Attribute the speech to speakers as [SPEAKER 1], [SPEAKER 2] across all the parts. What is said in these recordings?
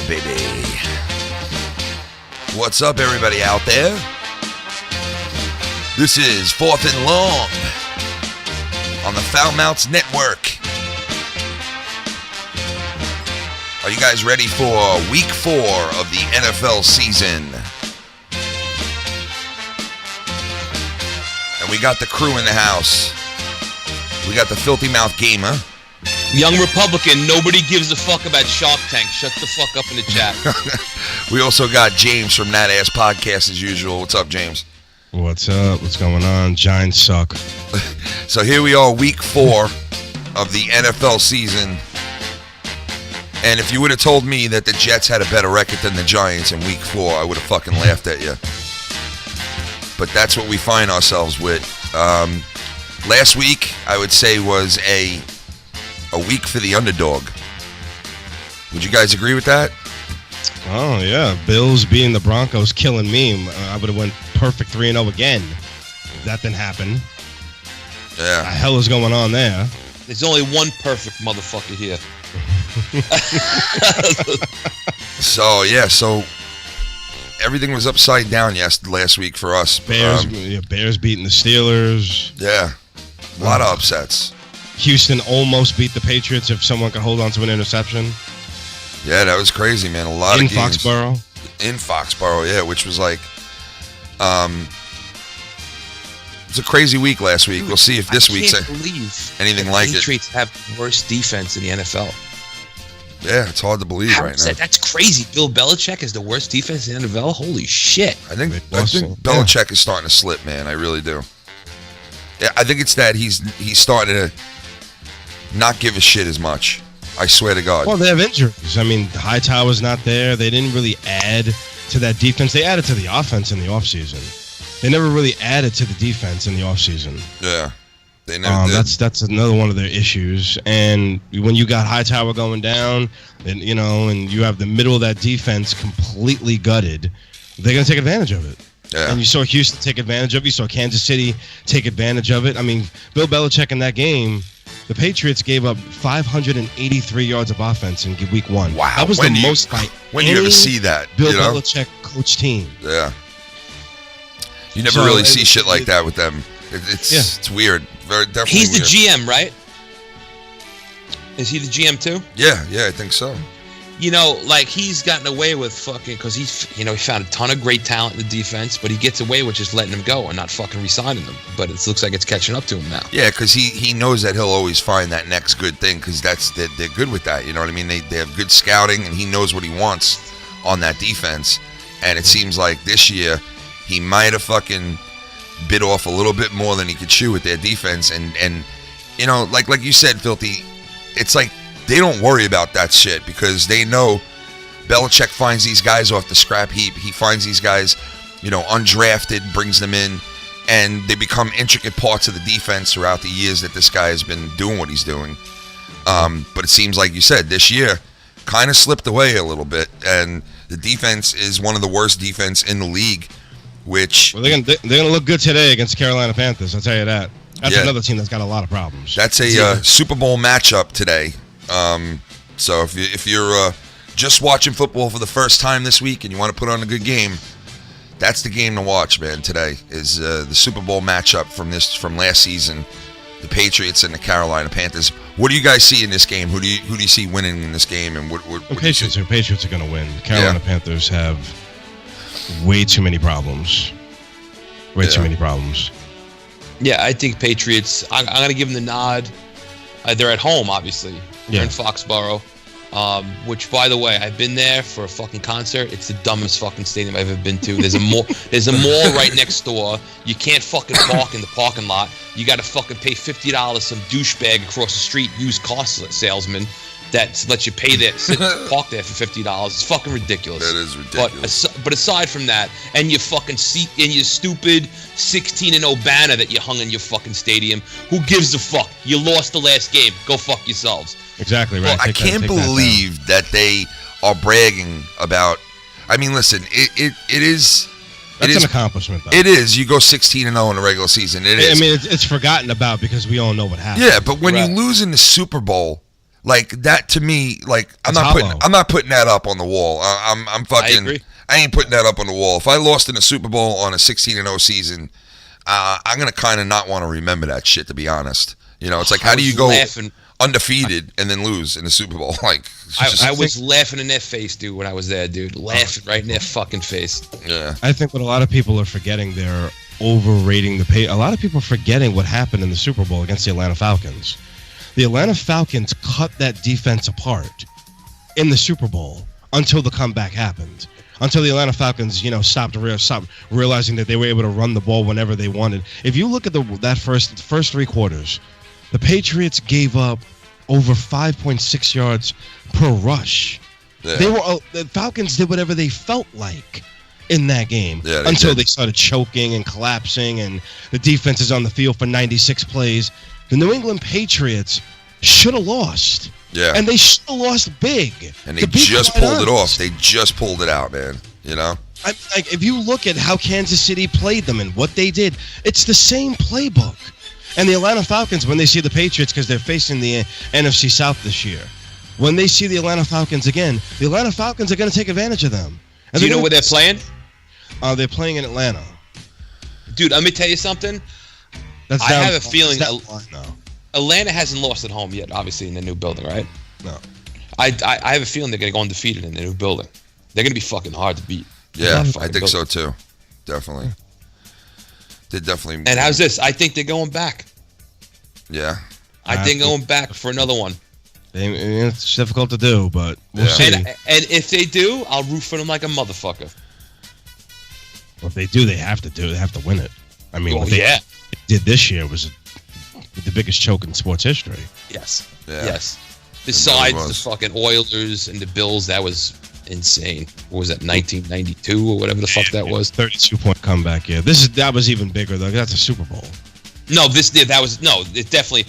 [SPEAKER 1] Yeah, baby. What's up, everybody out there? This is Fourth and Long on the Foul Mounts Network. Are you guys ready for week 4 of the NFL season? And we got the crew in the house. We got the Filthy Mouth Gamer.
[SPEAKER 2] Young Republican, nobody gives a fuck about Shark Tank. Shut the fuck up in the chat.
[SPEAKER 1] We also got James from That Ass Podcast as usual. What's up, James?
[SPEAKER 3] What's up? What's going on? Giants suck.
[SPEAKER 1] So here we are, week 4 of the NFL season. And if you would have told me that the Jets had a better record than the Giants in week 4, I would have fucking laughed at you. But that's what we find ourselves with. Last week, I would say, was a week for the underdog. Would you guys agree with that?
[SPEAKER 3] Oh, yeah. Bills beating the Broncos, killing me. I would have went perfect 3-0 again. If that didn't happen.
[SPEAKER 1] Yeah.
[SPEAKER 3] What the hell is going on there?
[SPEAKER 2] There's only one perfect motherfucker here.
[SPEAKER 1] So everything was upside down last week for us.
[SPEAKER 3] Bears beating the Steelers.
[SPEAKER 1] Yeah. A lot of upsets.
[SPEAKER 3] Houston almost beat the Patriots if someone could hold on to an interception.
[SPEAKER 1] Yeah, that was crazy, man. A lot of games.
[SPEAKER 3] In
[SPEAKER 1] Foxborough, yeah, which was like, it's a crazy week last week. We'll see if this week's anything like it.
[SPEAKER 2] The Patriots have the worst defense in the NFL.
[SPEAKER 1] Yeah, it's hard to believe right now.
[SPEAKER 2] That's crazy. Bill Belichick is the worst defense in the NFL? Holy shit.
[SPEAKER 1] I think Belichick is starting to slip, man. I really do. Yeah, I think it's that he's starting to not give a shit as much. I swear to God.
[SPEAKER 3] Well, they have injuries. I mean, Hightower's not there. They didn't really add to that defense. They added to the offense in the offseason. They never really added to the defense in the offseason.
[SPEAKER 1] Yeah, they never did.
[SPEAKER 3] That's another one of their issues. And when you got Hightower going down, and you have the middle of that defense completely gutted, they're going to take advantage of it.
[SPEAKER 1] Yeah.
[SPEAKER 3] And you saw Houston take advantage of it. You saw Kansas City take advantage of it. I mean, Bill Belichick in that game, the Patriots gave up 583 yards of offense in week 1.
[SPEAKER 1] Wow.
[SPEAKER 3] That was the most by
[SPEAKER 1] when you ever see that?
[SPEAKER 3] Bill Belichick coach team.
[SPEAKER 1] Yeah. You never really see shit like that with them. It's weird. Very definitely
[SPEAKER 2] He's
[SPEAKER 1] weird.
[SPEAKER 2] the GM, right? Is he the GM too?
[SPEAKER 1] Yeah, I think so.
[SPEAKER 2] He's gotten away with fucking, because he found a ton of great talent in the defense, but he gets away with just letting them go and not fucking re-signing them. But it looks like it's catching up to him now.
[SPEAKER 1] Yeah, because he knows that he'll always find that next good thing, because they're good with that. You know what I mean? They have good scouting, and he knows what he wants on that defense. And it seems like this year he might have fucking bit off a little bit more than he could chew with their defense. And like you said, Filthy, it's like they don't worry about that shit because they know Belichick finds these guys off the scrap heap. He finds these guys, undrafted, brings them in, and they become intricate parts of the defense throughout the years that this guy has been doing what he's doing. But it seems like you said, this year kind of slipped away a little bit, and the defense is one of the worst defense in the league, which...
[SPEAKER 3] Well, they're gonna look good today against the Carolina Panthers, I'll tell you that. That's another team that's got a lot of problems.
[SPEAKER 1] That's a Super Bowl matchup today. So if you're just watching football for the first time this week and you want to put on a good game, that's the game to watch, man. Today is the Super Bowl matchup from last season, the Patriots and the Carolina Panthers. What do you guys see in this game? Who do you see winning in this game? And what
[SPEAKER 3] Patriots are going to win. The Carolina Panthers have way too many problems. Too many problems.
[SPEAKER 2] Yeah, I think Patriots. I'm going to give them the nod. They're at home, obviously. They're in Foxborough, which, by the way, I've been there for a fucking concert. It's the dumbest fucking stadium I've ever been to. There's a mall right next door. You can't fucking park in the parking lot. You got to fucking pay $50 some douchebag across the street, used car salesman, that lets you pay there, park there for $50. It's fucking ridiculous.
[SPEAKER 1] That is ridiculous.
[SPEAKER 2] But aside from that, and your fucking seat in your stupid 16-0 banner that you hung in your fucking stadium, who gives a fuck? You lost the last game. Go fuck yourselves.
[SPEAKER 3] Exactly right.
[SPEAKER 1] Well, I can't believe that they are bragging about. I mean, listen, it is.
[SPEAKER 3] That's an accomplishment, though.
[SPEAKER 1] It is. You go 16-0 in the regular season. It is.
[SPEAKER 3] I mean, it's forgotten about because we all know what happened.
[SPEAKER 1] Yeah, but when you lose in the Super Bowl, Like that to me, like I'm
[SPEAKER 3] It's
[SPEAKER 1] not putting that up on the wall. I'm fucking.
[SPEAKER 2] I agree.
[SPEAKER 1] I ain't putting that up on the wall. If I lost in a Super Bowl on a 16-0 season, I'm gonna kind of not want to remember that shit. To be honest, it's like how do you go undefeated and then lose in the Super Bowl? Like
[SPEAKER 2] I was laughing in their face, dude, when I was there, dude. Laughing right in their fucking face.
[SPEAKER 1] Yeah.
[SPEAKER 3] I think what a lot of people are forgetting, they're overrating the pay. A lot of people are forgetting what happened in the Super Bowl against the Atlanta Falcons. The Atlanta Falcons cut that defense apart in the Super Bowl until the comeback happened. Until the Atlanta Falcons, stopped realizing that they were able to run the ball whenever they wanted. If you look at that first three quarters, the Patriots gave up over 5.6 yards per rush.
[SPEAKER 1] Yeah.
[SPEAKER 3] The Falcons did whatever they felt like in that game
[SPEAKER 1] until
[SPEAKER 3] they started choking and collapsing, and the defense is on the field for 96 plays. The New England Patriots should have lost.
[SPEAKER 1] Yeah.
[SPEAKER 3] And they should have lost big.
[SPEAKER 1] And they just pulled it off. They just pulled it out, man.
[SPEAKER 3] If you look at how Kansas City played them and what they did, it's the same playbook. And the Atlanta Falcons, when they see the Patriots, because they're facing the NFC South this year, when they see the Atlanta Falcons again, the Atlanta Falcons are going to take advantage of them.
[SPEAKER 2] Do you know where they're playing?
[SPEAKER 3] They're playing in Atlanta.
[SPEAKER 2] Dude, let me tell you something. I have a feeling Atlanta hasn't lost at home yet, obviously, in the new building, right?
[SPEAKER 3] No.
[SPEAKER 2] I have a feeling they're going to go undefeated in the new building. They're going to be fucking hard to beat.
[SPEAKER 1] Yeah, I think so, too. Definitely. They definitely.
[SPEAKER 2] And how's this? I think they're going back.
[SPEAKER 1] Yeah.
[SPEAKER 2] I think going back for another one.
[SPEAKER 3] It's difficult to do, but we'll see.
[SPEAKER 2] And if they do, I'll root for them like a motherfucker.
[SPEAKER 3] Well, if they do, they have to win it. I mean, what they did this year was the biggest choke in sports history.
[SPEAKER 2] Yes.
[SPEAKER 1] Yeah.
[SPEAKER 2] Yes. Besides the fucking Oilers and the Bills, that was insane. What was that, 1992 or whatever the fuck that was?
[SPEAKER 3] 32-point comeback. Yeah, that was even bigger though. That's a Super Bowl.
[SPEAKER 2] No, this is definitely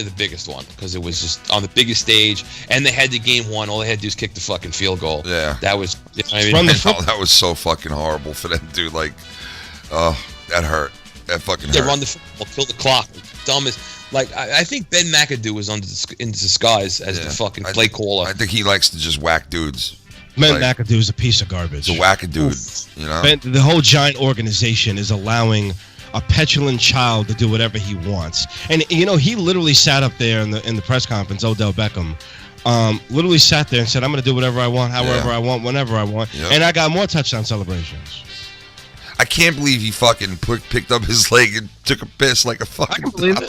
[SPEAKER 2] the biggest one because it was just on the biggest stage, and they had the game won. All they had to do is kick the fucking field goal.
[SPEAKER 1] Yeah,
[SPEAKER 2] that was.
[SPEAKER 1] That was so fucking horrible for them, dude. Like, that hurt. That fucking hurt.
[SPEAKER 2] They run the football, kill the clock. Dumbest. Like, I think Ben McAdoo was in disguise as the fucking play caller.
[SPEAKER 1] I think he likes to just whack dudes.
[SPEAKER 3] Ben McAdoo is a piece of garbage.
[SPEAKER 1] He's a whack-a-dude,
[SPEAKER 3] The whole Giant organization is allowing a petulant child to do whatever he wants. And, he literally sat up there in the press conference, Odell Beckham, literally sat there and said, I'm going to do whatever I want, however I want, whenever I want. Yep. And I got more touchdown celebrations.
[SPEAKER 1] I can't believe he fucking picked up his leg and took a piss like a fucking...
[SPEAKER 3] I can believe it.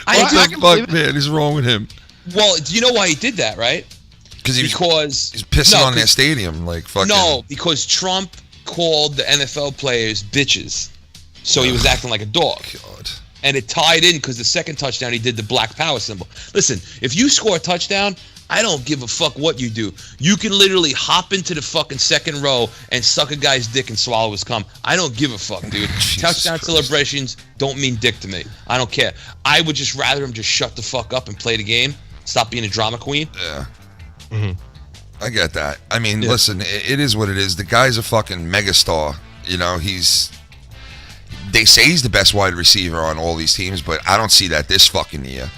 [SPEAKER 1] What the fuck, man, is wrong with him?
[SPEAKER 2] Well, do you know why he did that, right?
[SPEAKER 1] Because he's pissing on their stadium, like fucking...
[SPEAKER 2] No, because Trump called the NFL players bitches. So he was acting like a dog.
[SPEAKER 1] God.
[SPEAKER 2] And it tied in because the second touchdown, he did the black power symbol. Listen, if you score a touchdown, I don't give a fuck what you do. You can literally hop into the fucking second row and suck a guy's dick and swallow his cum. I don't give a fuck, dude. Touchdown celebrations don't mean dick to me. I don't care. I would just rather him just shut the fuck up and play the game. Stop being a drama queen.
[SPEAKER 1] Yeah. Mm-hmm. I get that. I mean, listen, it is what it is. The guy's a fucking megastar. They say he's the best wide receiver on all these teams, but I don't see that this fucking year.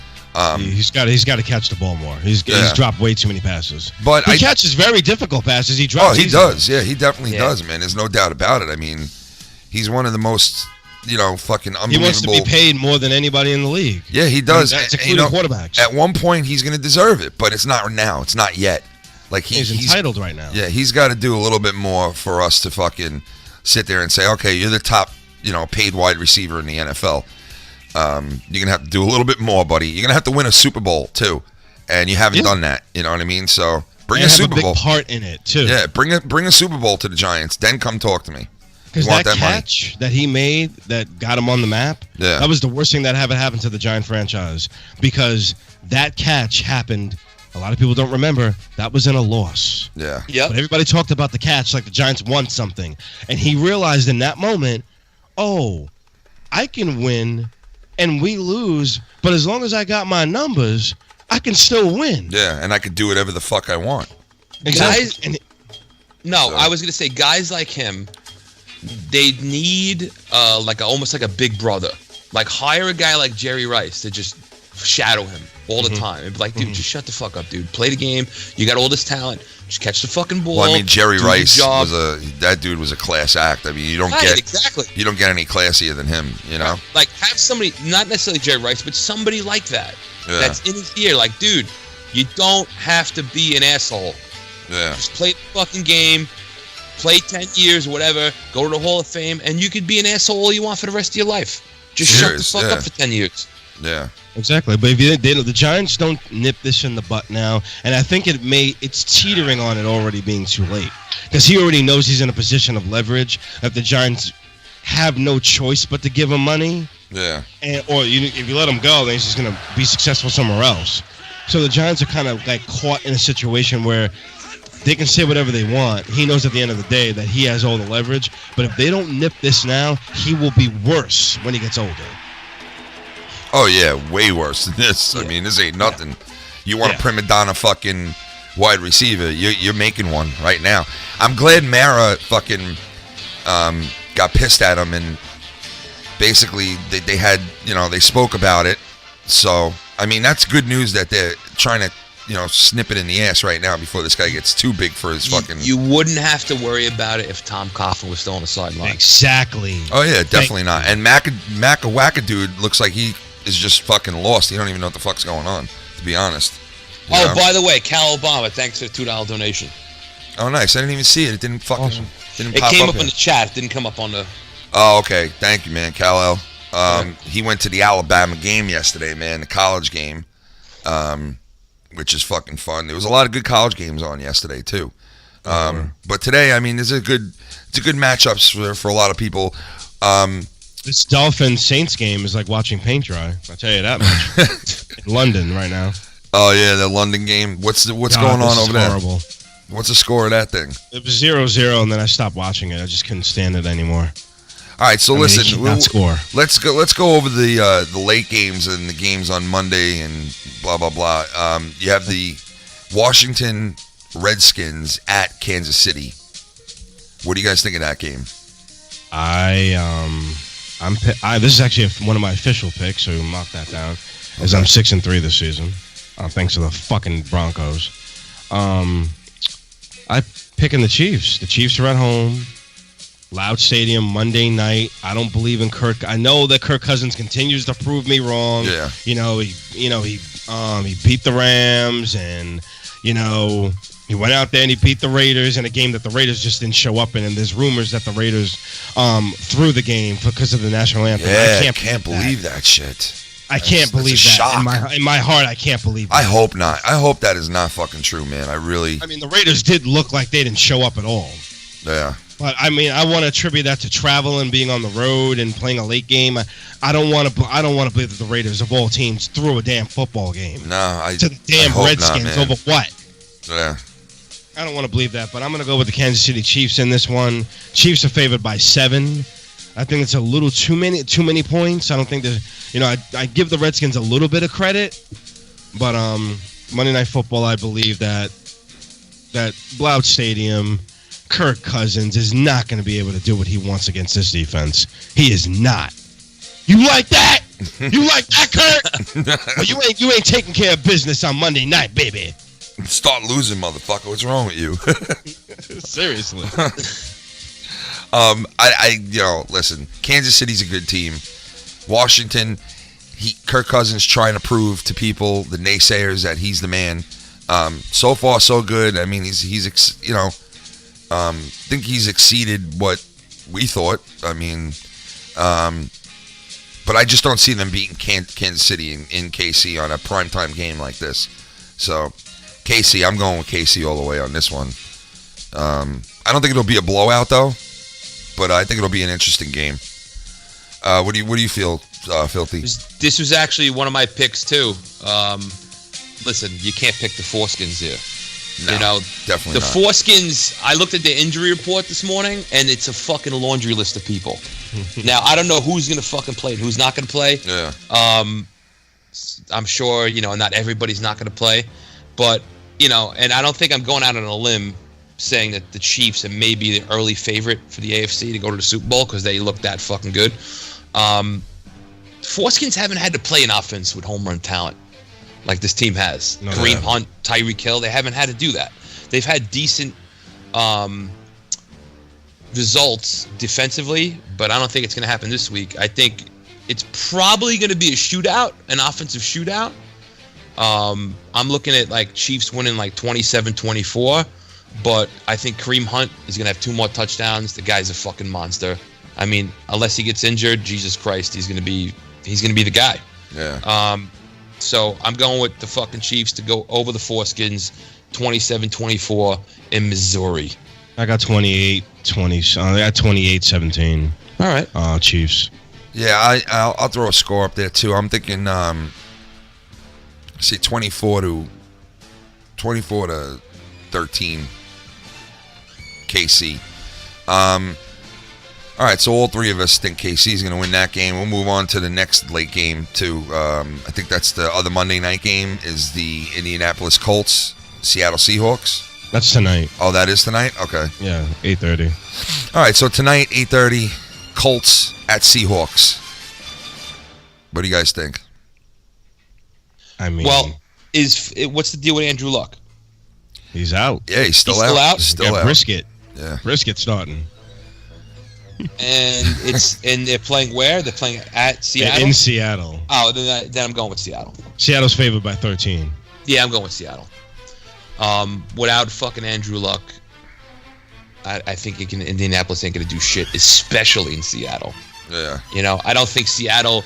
[SPEAKER 3] He's got to catch the ball more. He's dropped way too many passes.
[SPEAKER 1] But
[SPEAKER 3] he catches very difficult passes. He drops.
[SPEAKER 1] Oh, he does. Yeah, he definitely does, man. There's no doubt about it. I mean, he's one of the most, fucking unbelievable.
[SPEAKER 3] He wants to be paid more than anybody in the league.
[SPEAKER 1] Yeah, he does.
[SPEAKER 3] That's including quarterbacks.
[SPEAKER 1] At one point, he's going to deserve it, but it's not now. It's not yet. Like
[SPEAKER 3] he's entitled right now.
[SPEAKER 1] Yeah, he's got to do a little bit more for us to fucking sit there and say, okay, you're the top, paid wide receiver in the NFL. You're going to have to do a little bit more, buddy. You're going to have to win a Super Bowl, too. And you haven't done that. You know what I mean? So bring a Super Bowl.
[SPEAKER 3] Big part in it, too.
[SPEAKER 1] Yeah, bring a Super Bowl to the Giants. Then come talk to me.
[SPEAKER 3] Because that catch that he made that got him on the map, that was the worst thing that ever happened to the Giant franchise. Because that catch happened, a lot of people don't remember, that was in a loss.
[SPEAKER 1] Yeah.
[SPEAKER 2] Yep.
[SPEAKER 3] But everybody talked about the catch like the Giants won something. And he realized in that moment, I can win and we lose, but as long as I got my numbers, I can still win.
[SPEAKER 1] Yeah, and I can do whatever the fuck I want.
[SPEAKER 3] Exactly.
[SPEAKER 2] I was going to say, guys like him, they need almost like a big brother. Like, hire a guy like Jerry Rice to just shadow him all the time and be like, dude, just shut the fuck up, dude. Play the game. You got all this talent. Just catch the fucking ball.
[SPEAKER 1] Well, I mean, Jerry Rice that dude was a class act. I mean, you don't get any classier than him, you know?
[SPEAKER 2] Like, have somebody, not necessarily Jerry Rice, but somebody like that.
[SPEAKER 1] Yeah.
[SPEAKER 2] That's in his ear. Like, dude, you don't have to be an asshole.
[SPEAKER 1] Yeah.
[SPEAKER 2] Just play the fucking game. Play 10 years or whatever. Go to the Hall of Fame, and you could be an asshole all you want for the rest of your life. Just shut the fuck up for 10 years.
[SPEAKER 1] Yeah.
[SPEAKER 3] Exactly, but if the Giants don't nip this in the butt now, and I think it's teetering on it already being too late, because he already knows he's in a position of leverage. That the Giants have no choice but to give him money.
[SPEAKER 1] Yeah.
[SPEAKER 3] If you let him go, then he's just gonna be successful somewhere else. So the Giants are kind of like caught in a situation where they can say whatever they want. He knows at the end of the day that he has all the leverage, but if they don't nip this now, he will be worse when he gets older.
[SPEAKER 1] Oh, yeah, way worse than this. Yeah. I mean, this ain't nothing. You want a prima donna fucking wide receiver, you're making one right now. I'm glad Mara fucking got pissed at him, and basically they had, they spoke about it. So, I mean, that's good news that they're trying to, snip it in the ass right now before this guy gets too big for his fucking...
[SPEAKER 2] You wouldn't have to worry about it if Tom Coughlin was still on the sideline.
[SPEAKER 3] Exactly.
[SPEAKER 1] Oh, yeah, definitely not. And Mac-a-Wacka dude looks like he is just fucking lost. He don't even know what the fuck's going on, to be honest.
[SPEAKER 2] Oh, by the way, Cal Obama, thanks for the $2 donation.
[SPEAKER 1] Oh, nice. I didn't even see it. It didn't fucking...
[SPEAKER 3] Awesome.
[SPEAKER 2] It came up in the chat. It didn't come up on the...
[SPEAKER 1] Oh, okay. Thank you, man. Cal-El. He went to the Alabama game yesterday, man, the college game, which is fucking fun. There was a lot of good college games on yesterday, too. But today, I mean, it's a good matchups for a lot of people.
[SPEAKER 3] This Dolphins-Saints game is like watching paint dry. I'll tell you that much. In London right now.
[SPEAKER 1] Oh, yeah, the London game. What's going on over there?
[SPEAKER 3] Horrible.
[SPEAKER 1] What's the score of that thing?
[SPEAKER 3] It was 0-0, and then I stopped watching it. I just couldn't stand it anymore.
[SPEAKER 1] All right, so listen.
[SPEAKER 3] Score.
[SPEAKER 1] Let's go over the late games and the games on Monday and blah blah blah. You have the Washington Redskins at Kansas City. What do you guys think of that game?
[SPEAKER 3] This is actually one of my official picks, so mark that down. As I'm 6-3 this season, thanks to the fucking Broncos. I'm picking the Chiefs. The Chiefs are at home, loud stadium, Monday night. I don't believe in Kirk. I know that Kirk Cousins continues to prove me wrong.
[SPEAKER 1] Yeah.
[SPEAKER 3] He beat the Rams, and he went out there and he beat the Raiders in a game that the Raiders just didn't show up in. And there's rumors that the Raiders threw the game because of the national anthem.
[SPEAKER 1] Yeah, I can't believe that shit.
[SPEAKER 3] I can't believe that.
[SPEAKER 1] Shock.
[SPEAKER 3] In my heart, I can't believe that.
[SPEAKER 1] I hope not. I hope that is not fucking true, man. I mean,
[SPEAKER 3] the Raiders did look like they didn't show up at all.
[SPEAKER 1] Yeah.
[SPEAKER 3] But, I mean, I want to attribute that to travel and being on the road and playing a late game. I don't want to believe that the Raiders, of all teams, threw a damn football game.
[SPEAKER 1] No,
[SPEAKER 3] to the damn Redskins over what?
[SPEAKER 1] Yeah.
[SPEAKER 3] I don't want to believe that, but I'm going to go with the Kansas City Chiefs in this one. Chiefs are favored by 7. I think it's a little too many points. I don't think there's, I give the Redskins a little bit of credit, but Monday Night Football, I believe that loud stadium, Kirk Cousins is not going to be able to do what he wants against this defense. He is not. You like that? You like that, Kirk? Well, you ain't taking care of business on Monday night, baby.
[SPEAKER 1] Start losing, motherfucker. What's wrong with you?
[SPEAKER 3] Seriously.
[SPEAKER 1] Listen, Kansas City's a good team. Washington, Kirk Cousins trying to prove to people, the naysayers, that he's the man. So far, so good. I mean, think he's exceeded what we thought. I mean, but I just don't see them beating Kansas City in KC on a primetime game like this. So, KC, I'm going with KC all the way on this one. I don't think it'll be a blowout, though, but I think it'll be an interesting game. What do you feel, Filthy?
[SPEAKER 2] This was actually one of my picks, too. Listen, you can't pick the foreskins here.
[SPEAKER 1] No, definitely not.
[SPEAKER 2] The foreskins, I looked at their injury report this morning, and it's a fucking laundry list of people. Now, I don't know who's going to fucking play and who's not going to play.
[SPEAKER 1] Yeah.
[SPEAKER 2] I'm sure, not everybody's not going to play. But, and I don't think I'm going out on a limb saying that the Chiefs are maybe the early favorite for the AFC to go to the Super Bowl because they look that fucking good. Foreskins haven't had to play an offense with home run talent like this team has.
[SPEAKER 3] No,
[SPEAKER 2] Kareem Hunt, Tyreek Hill, they haven't had to do that. They've had decent results defensively, but I don't think it's going to happen this week. I think it's probably going to be a shootout, an offensive shootout. I'm looking at like Chiefs winning like 27-24, but I think Kareem Hunt is going to have 2 more touchdowns. The guy's a fucking monster. I mean, unless he gets injured, Jesus Christ, he's going to be the guy.
[SPEAKER 1] Yeah.
[SPEAKER 2] So I'm going with the fucking Chiefs to go over the Foreskins 27-24 in Missouri.
[SPEAKER 3] I got 28-20. I got 28-17.
[SPEAKER 2] All right.
[SPEAKER 3] Chiefs.
[SPEAKER 1] Yeah, I'll throw a score up there too. I'm thinking, say 24 to 13, KC. All right, so all three of us think KC is going to win that game. We'll move on to the next late game too. I think that's the other Monday night game is the Indianapolis Colts, Seattle Seahawks.
[SPEAKER 3] That's tonight.
[SPEAKER 1] Oh, that is tonight? Okay.
[SPEAKER 3] Yeah, 8:30.
[SPEAKER 1] All right, so tonight, 8:30, Colts at Seahawks. What do you guys think?
[SPEAKER 3] I mean,
[SPEAKER 2] well, what's the deal with Andrew Luck?
[SPEAKER 3] He's out.
[SPEAKER 1] Yeah, he's still
[SPEAKER 2] out.
[SPEAKER 1] He's still out.
[SPEAKER 3] Brisket.
[SPEAKER 1] Yeah.
[SPEAKER 3] Brisket starting.
[SPEAKER 2] And they're playing where? They're playing at Seattle?
[SPEAKER 3] In Seattle.
[SPEAKER 2] Oh, then I'm going with Seattle.
[SPEAKER 3] Seattle's favored by 13.
[SPEAKER 2] Yeah, I'm going with Seattle. Without fucking Andrew Luck, I think Indianapolis ain't going to do shit, especially in Seattle.
[SPEAKER 1] Yeah.
[SPEAKER 2] You know, I don't think Seattle,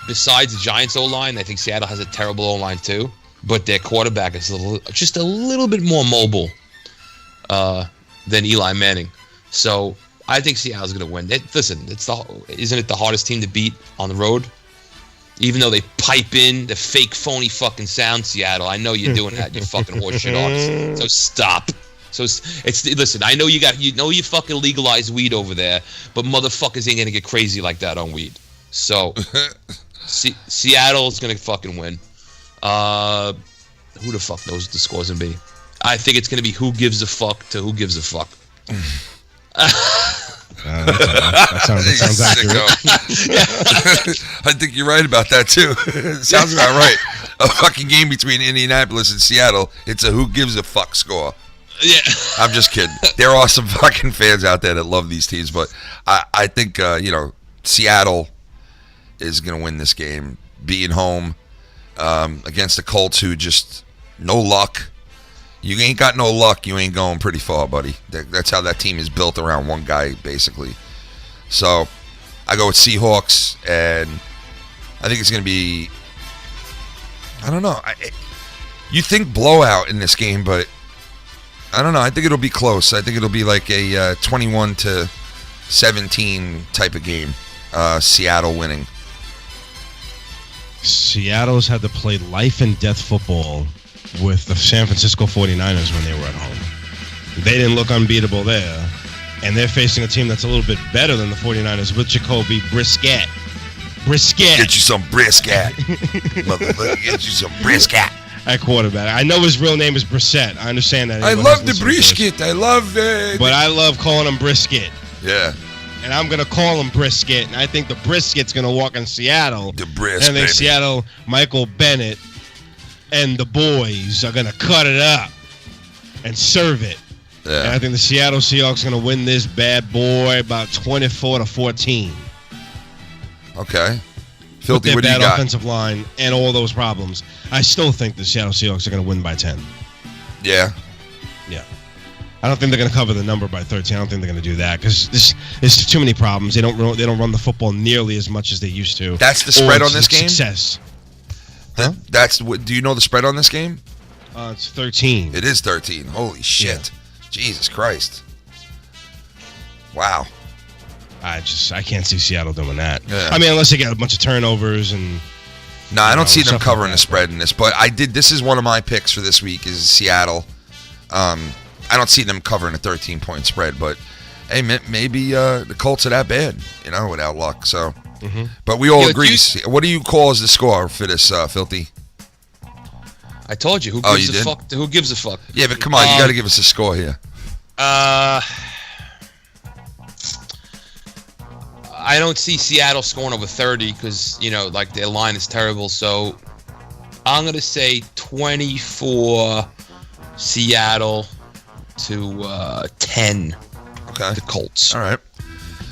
[SPEAKER 2] besides the Giants O-line, I think Seattle has a terrible O-line too. But their quarterback is just a little bit more mobile than Eli Manning. So I think Seattle's going to win. Isn't it the hardest team to beat on the road? Even though they pipe in the fake, phony fucking sound, Seattle. I know you're doing that, you fucking horseshit artists. So stop. So listen. I know you fucking legalize weed over there, but motherfuckers ain't gonna get crazy like that on weed. So Seattle's gonna fucking win. Who the fuck knows what the score's gonna be? I think it's gonna be who gives a fuck to who gives a fuck.
[SPEAKER 3] That sounds accurate.
[SPEAKER 1] I think you're right about that too. Sounds about right. A fucking game between Indianapolis and Seattle. It's a who gives a fuck score.
[SPEAKER 2] Yeah.
[SPEAKER 1] I'm just kidding. There are some fucking fans out there that love these teams, but I think Seattle is going to win this game, being home against the Colts, who just no luck. You ain't got no luck, you ain't going pretty far, buddy. That's how that team is built, around one guy, basically. So I go with Seahawks, and I think it's going to be, I don't know. You think blowout in this game, but I don't know. I think it'll be close. I think it'll be like a 21-17 type of game. Seattle winning.
[SPEAKER 3] Seattle's had to play life and death football with the San Francisco 49ers when they were at home. They didn't look unbeatable there. And they're facing a team that's a little bit better than the 49ers with Jacoby Brissett.
[SPEAKER 1] Get you some brisket. Motherfucker, get you some brisket.
[SPEAKER 3] At quarterback. I know his real name is Brissett. I understand that.
[SPEAKER 1] I love the brisket. I love it.
[SPEAKER 3] But I love calling him Brisket.
[SPEAKER 1] Yeah.
[SPEAKER 3] And I'm going to call him Brisket. And I think the Brisket's going to walk in Seattle.
[SPEAKER 1] The brisket.
[SPEAKER 3] And I think Seattle, Michael Bennett, and the boys are going to cut it up and serve it.
[SPEAKER 1] Yeah.
[SPEAKER 3] And I think the Seattle Seahawks are going to win this bad boy about 24-14.
[SPEAKER 1] Okay.
[SPEAKER 3] With
[SPEAKER 1] Filthy,
[SPEAKER 3] their
[SPEAKER 1] what do you
[SPEAKER 3] bad
[SPEAKER 1] got?
[SPEAKER 3] offensive line and all those problems. I still think the Seattle Seahawks are going to win by 10.
[SPEAKER 1] Yeah.
[SPEAKER 3] Yeah. I don't think they're going to cover the number by 13. I don't think they're going to do that because there's too many problems. They don't run the football nearly as much as they used to.
[SPEAKER 1] That's the spread on this game?
[SPEAKER 3] Success.
[SPEAKER 1] Huh? Do you know the spread on this game?
[SPEAKER 3] It's 13.
[SPEAKER 1] It is 13. Holy shit. Yeah. Jesus Christ. Wow.
[SPEAKER 3] I can't see Seattle doing that.
[SPEAKER 1] Yeah.
[SPEAKER 3] I mean, unless they get a bunch of turnovers and.
[SPEAKER 1] No, I don't see them covering the spread in this. But this is one of my picks for this week is Seattle. I don't see them covering a 13-point spread, but hey, maybe the Colts are that bad, without luck. So, but we all agree. What do you call as the score for this, Filthy?
[SPEAKER 2] I told you. Who gives a fuck?
[SPEAKER 1] Yeah, but come on, you got to give us a score here.
[SPEAKER 2] I don't see Seattle scoring over 30 because, like their line is terrible. So I'm going to say 24 Seattle to 10 the Colts.
[SPEAKER 1] All right.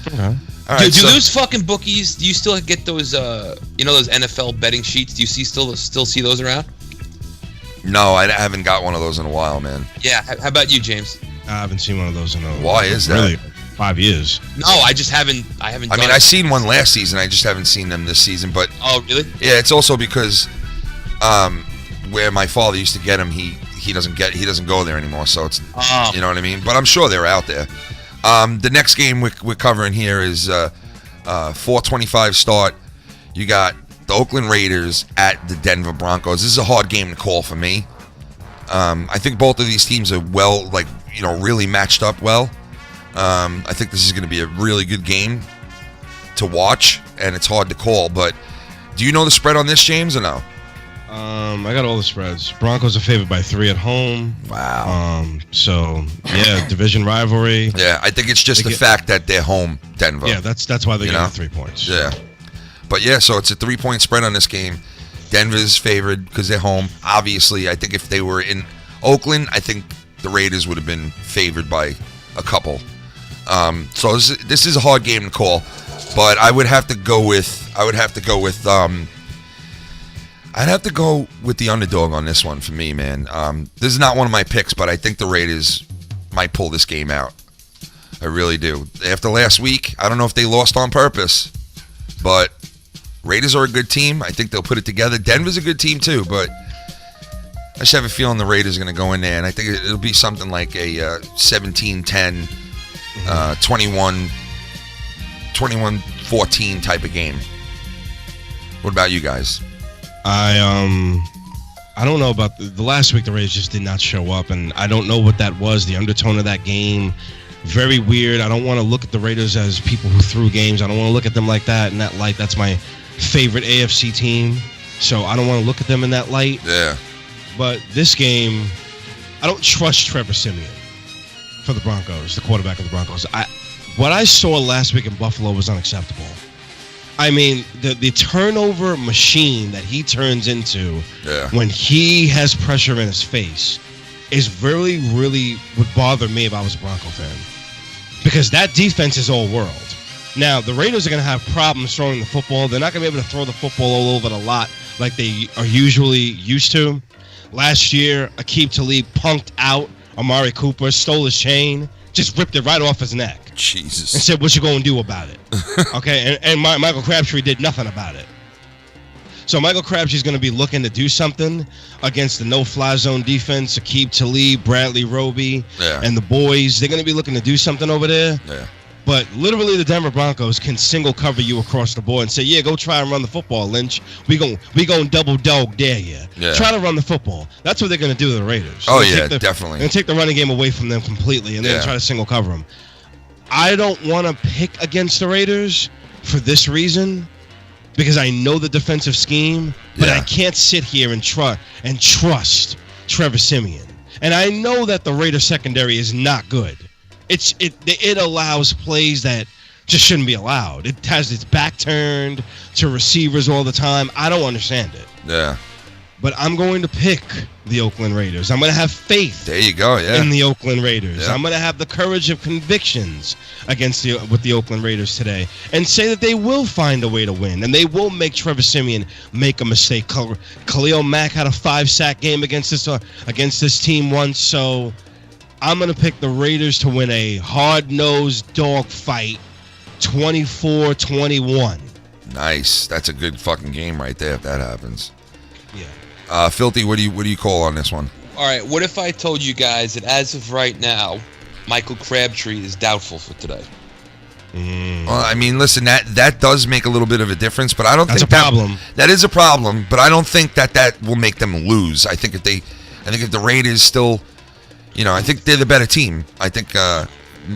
[SPEAKER 3] Okay.
[SPEAKER 1] All right.
[SPEAKER 2] Do those fucking bookies, do you still get those, those NFL betting sheets? Do you still see those around?
[SPEAKER 1] No, I haven't got one of those in a while, man.
[SPEAKER 2] Yeah. How about you, James?
[SPEAKER 3] I haven't seen one of those in a
[SPEAKER 1] Why is that?
[SPEAKER 3] Really, 5 years.
[SPEAKER 2] No, I just haven't. I
[SPEAKER 1] mean, I seen one last season. I just haven't seen them this season. But
[SPEAKER 2] oh, really?
[SPEAKER 1] Yeah, it's also because where my father used to get them, he doesn't go there anymore. So it's you know what I mean. But I'm sure they're out there. The next game we're covering here is 4:25 start. You got the Oakland Raiders at the Denver Broncos. This is a hard game to call for me. I think both of these teams are really matched up well. I think this is going to be a really good game to watch, and it's hard to call. But do you know the spread on this, James, or no?
[SPEAKER 3] I got all the spreads. Broncos are favored by 3 at home.
[SPEAKER 1] Wow.
[SPEAKER 3] So yeah, division rivalry.
[SPEAKER 1] Yeah, I think it's just the fact that they're home, Denver.
[SPEAKER 3] Yeah, that's why they're getting 3 points.
[SPEAKER 1] Yeah, but yeah, so it's a 3-point spread on this game. Denver's favored because they're home. Obviously, I think if they were in Oakland, I think the Raiders would have been favored by a couple. So this is a hard game to call, but I'd have to go with the underdog on this one for me, man. This is not one of my picks, but I think the Raiders might pull this game out. I really do. After last week, I don't know if they lost on purpose, but Raiders are a good team. I think they'll put it together. Denver's a good team too, but I just have a feeling the Raiders are going to go in there, and I think it'll be something like a 17-10, 21-14 type of game. What about you guys?
[SPEAKER 3] I don't know about the last week. The Raiders just did not show up, and I don't know what that was. The undertone of that game, very weird. I don't want to look at the Raiders as people who threw games. I don't want to look at them like that in that light. That's my favorite AFC team, so I don't want to look at them in that light.
[SPEAKER 1] Yeah.
[SPEAKER 3] But this game, I don't trust Trevor Siemian for the Broncos, the quarterback of the Broncos. What I saw last week in Buffalo was unacceptable. I mean, the turnover machine that he turns into when he has pressure in his face is really, really would bother me if I was a Bronco fan. Because that defense is all world. Now, the Raiders are going to have problems throwing the football. They're not going to be able to throw the football all over the lot like they are usually used to. Last year, Aqib Talib punked out Amari Cooper, stole his chain, just ripped it right off his neck.
[SPEAKER 1] Jesus.
[SPEAKER 3] And said, what you going to do about it? Okay, and Michael Crabtree did nothing about it. So Michael Crabtree's going to be looking to do something against the no-fly zone defense, Aqib Talib, Bradley Roby, and the boys. They're going to be looking to do something over there.
[SPEAKER 1] Yeah.
[SPEAKER 3] But literally the Denver Broncos can single cover you across the board and say, yeah, go try and run the football, Lynch. We gon' double dog dare you.
[SPEAKER 1] Yeah.
[SPEAKER 3] Try to run the football. That's what they're going to do to the Raiders.
[SPEAKER 1] Oh, yeah, definitely.
[SPEAKER 3] They're going to take the running game away from them completely, and they're going to try to single cover them. I don't want to pick against the Raiders for this reason, because I know the defensive scheme, but I can't sit here and trust Trevor Siemian. And I know that the Raiders secondary is not good. It allows plays that just shouldn't be allowed. It has its back turned to receivers all the time. I don't understand it.
[SPEAKER 1] Yeah.
[SPEAKER 3] But I'm going to pick the Oakland Raiders. I'm going to have faith.
[SPEAKER 1] There you go. Yeah.
[SPEAKER 3] In the Oakland Raiders.
[SPEAKER 1] Yeah.
[SPEAKER 3] I'm going to have the courage of convictions with the Oakland Raiders today, and say that they will find a way to win, and they will make Trevor Siemian make a mistake. Khalil Mack had a 5-sack game against this team once, so I'm going to pick the Raiders to win a hard-nosed dogfight, 24-21.
[SPEAKER 1] Nice. That's a good fucking game right there if that happens.
[SPEAKER 3] Yeah.
[SPEAKER 1] Filthy, what do you call on this one?
[SPEAKER 2] All right, what if I told you guys that as of right now, Michael Crabtree is doubtful for today?
[SPEAKER 1] Well, I mean, listen, that does make a little bit of a difference, but I don't think
[SPEAKER 3] that's a problem.
[SPEAKER 1] That is a problem, but I don't think that will make them lose. I think if the Raiders still, I think they're the better team. I think,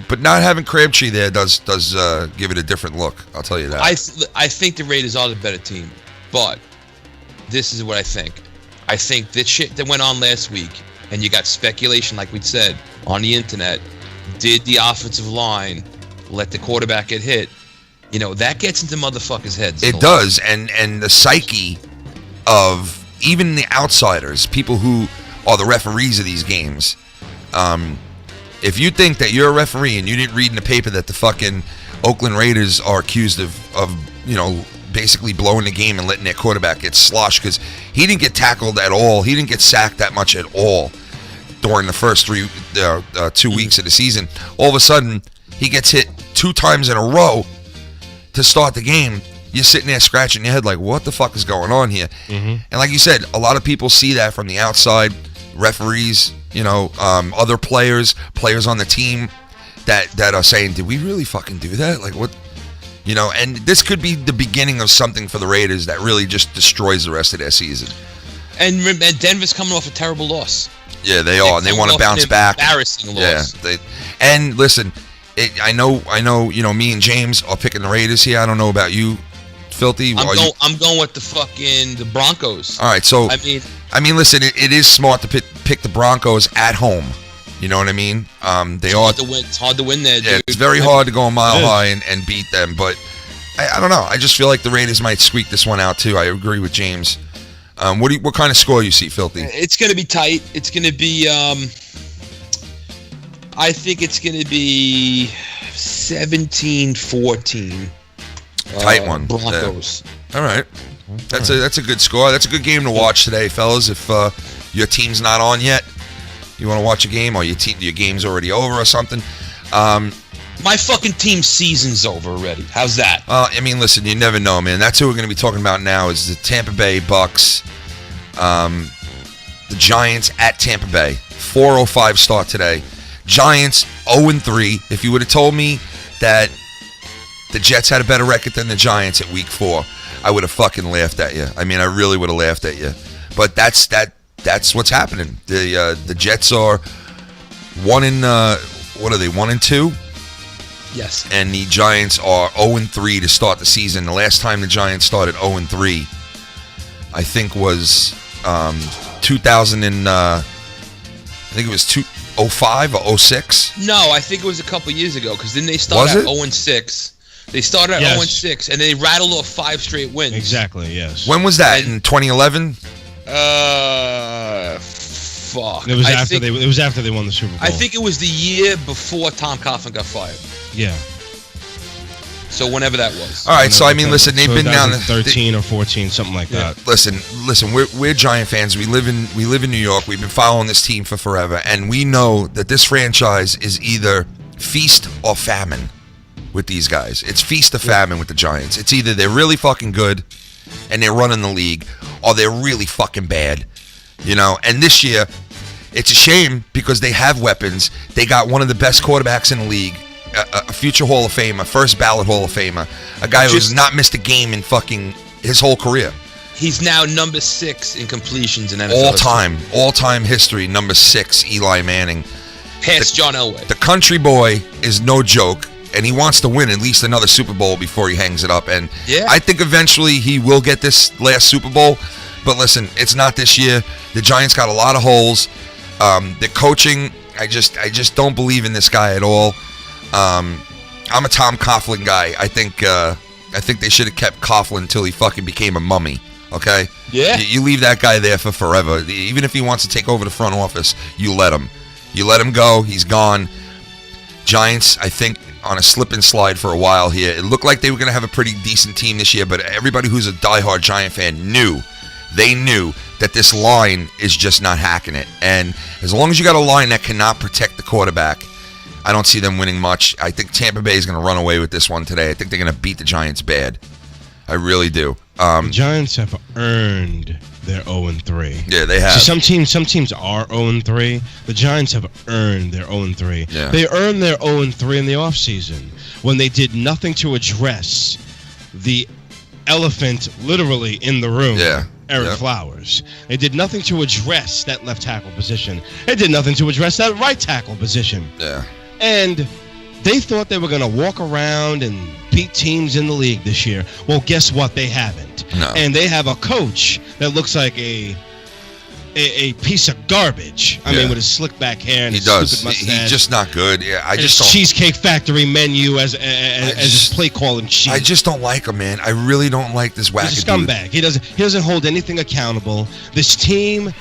[SPEAKER 1] but not having Crabtree there does give it a different look. I'll tell you that.
[SPEAKER 2] I think the Raiders are the better team, but this is what I think. I think that shit that went on last week, and you got speculation, like we said, on the internet. Did the offensive line let the quarterback get hit? that gets into motherfuckers' heads.
[SPEAKER 1] It does, and the psyche of even the outsiders, people who are the referees of these games. If you think that you're a referee and you didn't read in the paper that the fucking Oakland Raiders are accused of basically blowing the game and letting their quarterback get sloshed because he didn't get tackled at all. He didn't get sacked that much at all during the first 2 weeks of the season. All of a sudden, he gets hit 2 times in a row to start the game. You're sitting there scratching your head like, what the fuck is going on here? Mm-hmm. And like you said, a lot of people see that from the outside. Referees, other players on the team that are saying, did we really fucking do that? Like, what? And this could be the beginning of something for the Raiders that really just destroys the rest of their season.
[SPEAKER 2] And Denver's coming off a terrible loss.
[SPEAKER 1] Yeah, they are, and they want to bounce back.
[SPEAKER 2] Embarrassing loss.
[SPEAKER 1] Yeah, and listen, I know, me and James are picking the Raiders here. I don't know about you, Filthy.
[SPEAKER 2] I'm going with the Broncos.
[SPEAKER 1] All right, so I mean, listen, it is smart to pick the Broncos at home. You know what I mean?
[SPEAKER 2] It's hard to win there, dude.
[SPEAKER 1] Yeah, it's very hard to go a mile high and beat them, but I don't know. I just feel like the Raiders might squeak this one out too. I agree with James. What kind of score you see, Filthy?
[SPEAKER 2] It's going to be tight. It's going to be I think it's going to be 17-14.
[SPEAKER 1] Tight one.
[SPEAKER 2] Broncos.
[SPEAKER 1] Yeah. All right. That's a good score. That's a good game to watch today, fellas. If your team's not on yet, you want to watch a game, or your game's already over or something.
[SPEAKER 2] My fucking team's season's over already. How's that?
[SPEAKER 1] I mean, listen, you never know, man. That's who we're going to be talking about now is the Tampa Bay Bucks. The Giants at Tampa Bay. 4:05 start today. Giants 0-3. If you would have told me that the Jets had a better record than the Giants at week 4, I would have fucking laughed at you. I mean, I really would have laughed at you. But that's what's happening. The Jets are 1-2?
[SPEAKER 2] Yes.
[SPEAKER 1] And the Giants are 0-3 to start the season. The last time the Giants started 0-3, I think was 2000 and I think it was 2005 or 06.
[SPEAKER 2] No, I think it was a couple years ago because then they started at 0-6. They started at 0-6 and they rattled off 5 straight wins.
[SPEAKER 3] Exactly. Yes.
[SPEAKER 1] When was that? In 2011?
[SPEAKER 2] Fuck.
[SPEAKER 3] It was after they won the Super Bowl.
[SPEAKER 2] I think it was the year before Tom Coughlin got fired.
[SPEAKER 3] Yeah.
[SPEAKER 2] So whenever that was.
[SPEAKER 1] All right. So I mean, listen, they've been down
[SPEAKER 3] 13 or 14, something like that.
[SPEAKER 1] Listen. We're Giant fans. We live in New York. We've been following this team for forever, and we know that this franchise is either feast or famine with these guys. It's feast or famine with the Giants. It's either they're really fucking good and they're running the league, or they're really fucking bad. And this year, it's a shame because they have weapons. They got one of the best quarterbacks in the league, a future Hall of Famer, first ballot Hall of Famer, a guy who's not missed a game in fucking his whole career.
[SPEAKER 2] He's now number 6 in completions in NFL
[SPEAKER 1] all-time history. Number 6, Eli Manning.
[SPEAKER 2] Past John Elway.
[SPEAKER 1] The country boy is no joke, and he wants to win at least another Super Bowl before he hangs it up. And I think eventually he will get this last Super Bowl. But listen, it's not this year. The Giants got a lot of holes. The coaching, I just don't believe in this guy at all. I'm a Tom Coughlin guy. I think they should have kept Coughlin until he fucking became a mummy. Okay?
[SPEAKER 2] Yeah.
[SPEAKER 1] You leave that guy there for forever. Even if he wants to take over the front office, you let him. You let him go. He's gone. Giants, I think, on a slip and slide for a while here. It looked like they were going to have a pretty decent team this year, but everybody who's a diehard Giant fan knew that this line is just not hacking it. And as long as you got a line that cannot protect the quarterback, I don't see them winning much. I think Tampa Bay is going to run away with this one today. I think they're going to beat the Giants bad. I really do.
[SPEAKER 3] The Giants have earned their 0-3.
[SPEAKER 1] Yeah, they have.
[SPEAKER 3] So some teams are 0-3. The Giants have earned their 0-3.
[SPEAKER 1] Yeah.
[SPEAKER 3] They earned their 0-3 in the offseason when they did nothing to address the elephant literally in the room.
[SPEAKER 1] Yeah.
[SPEAKER 3] Eric Flowers. They did nothing to address that left tackle position. They did nothing to address that right tackle position.
[SPEAKER 1] Yeah.
[SPEAKER 3] And they thought they were going to walk around and beat teams in the league this year. Well, guess what? They haven't.
[SPEAKER 1] No.
[SPEAKER 3] And they have a coach that looks like a a piece of garbage. I mean, with his slick back hair and his stupid mustache.
[SPEAKER 1] He's just not good. Yeah, I just
[SPEAKER 3] don't. Cheesecake Factory menu as his play calling sheet.
[SPEAKER 1] I just don't like him, man. I really don't like this wackadoo.
[SPEAKER 3] He's a scumbag. He doesn't hold anything accountable. This team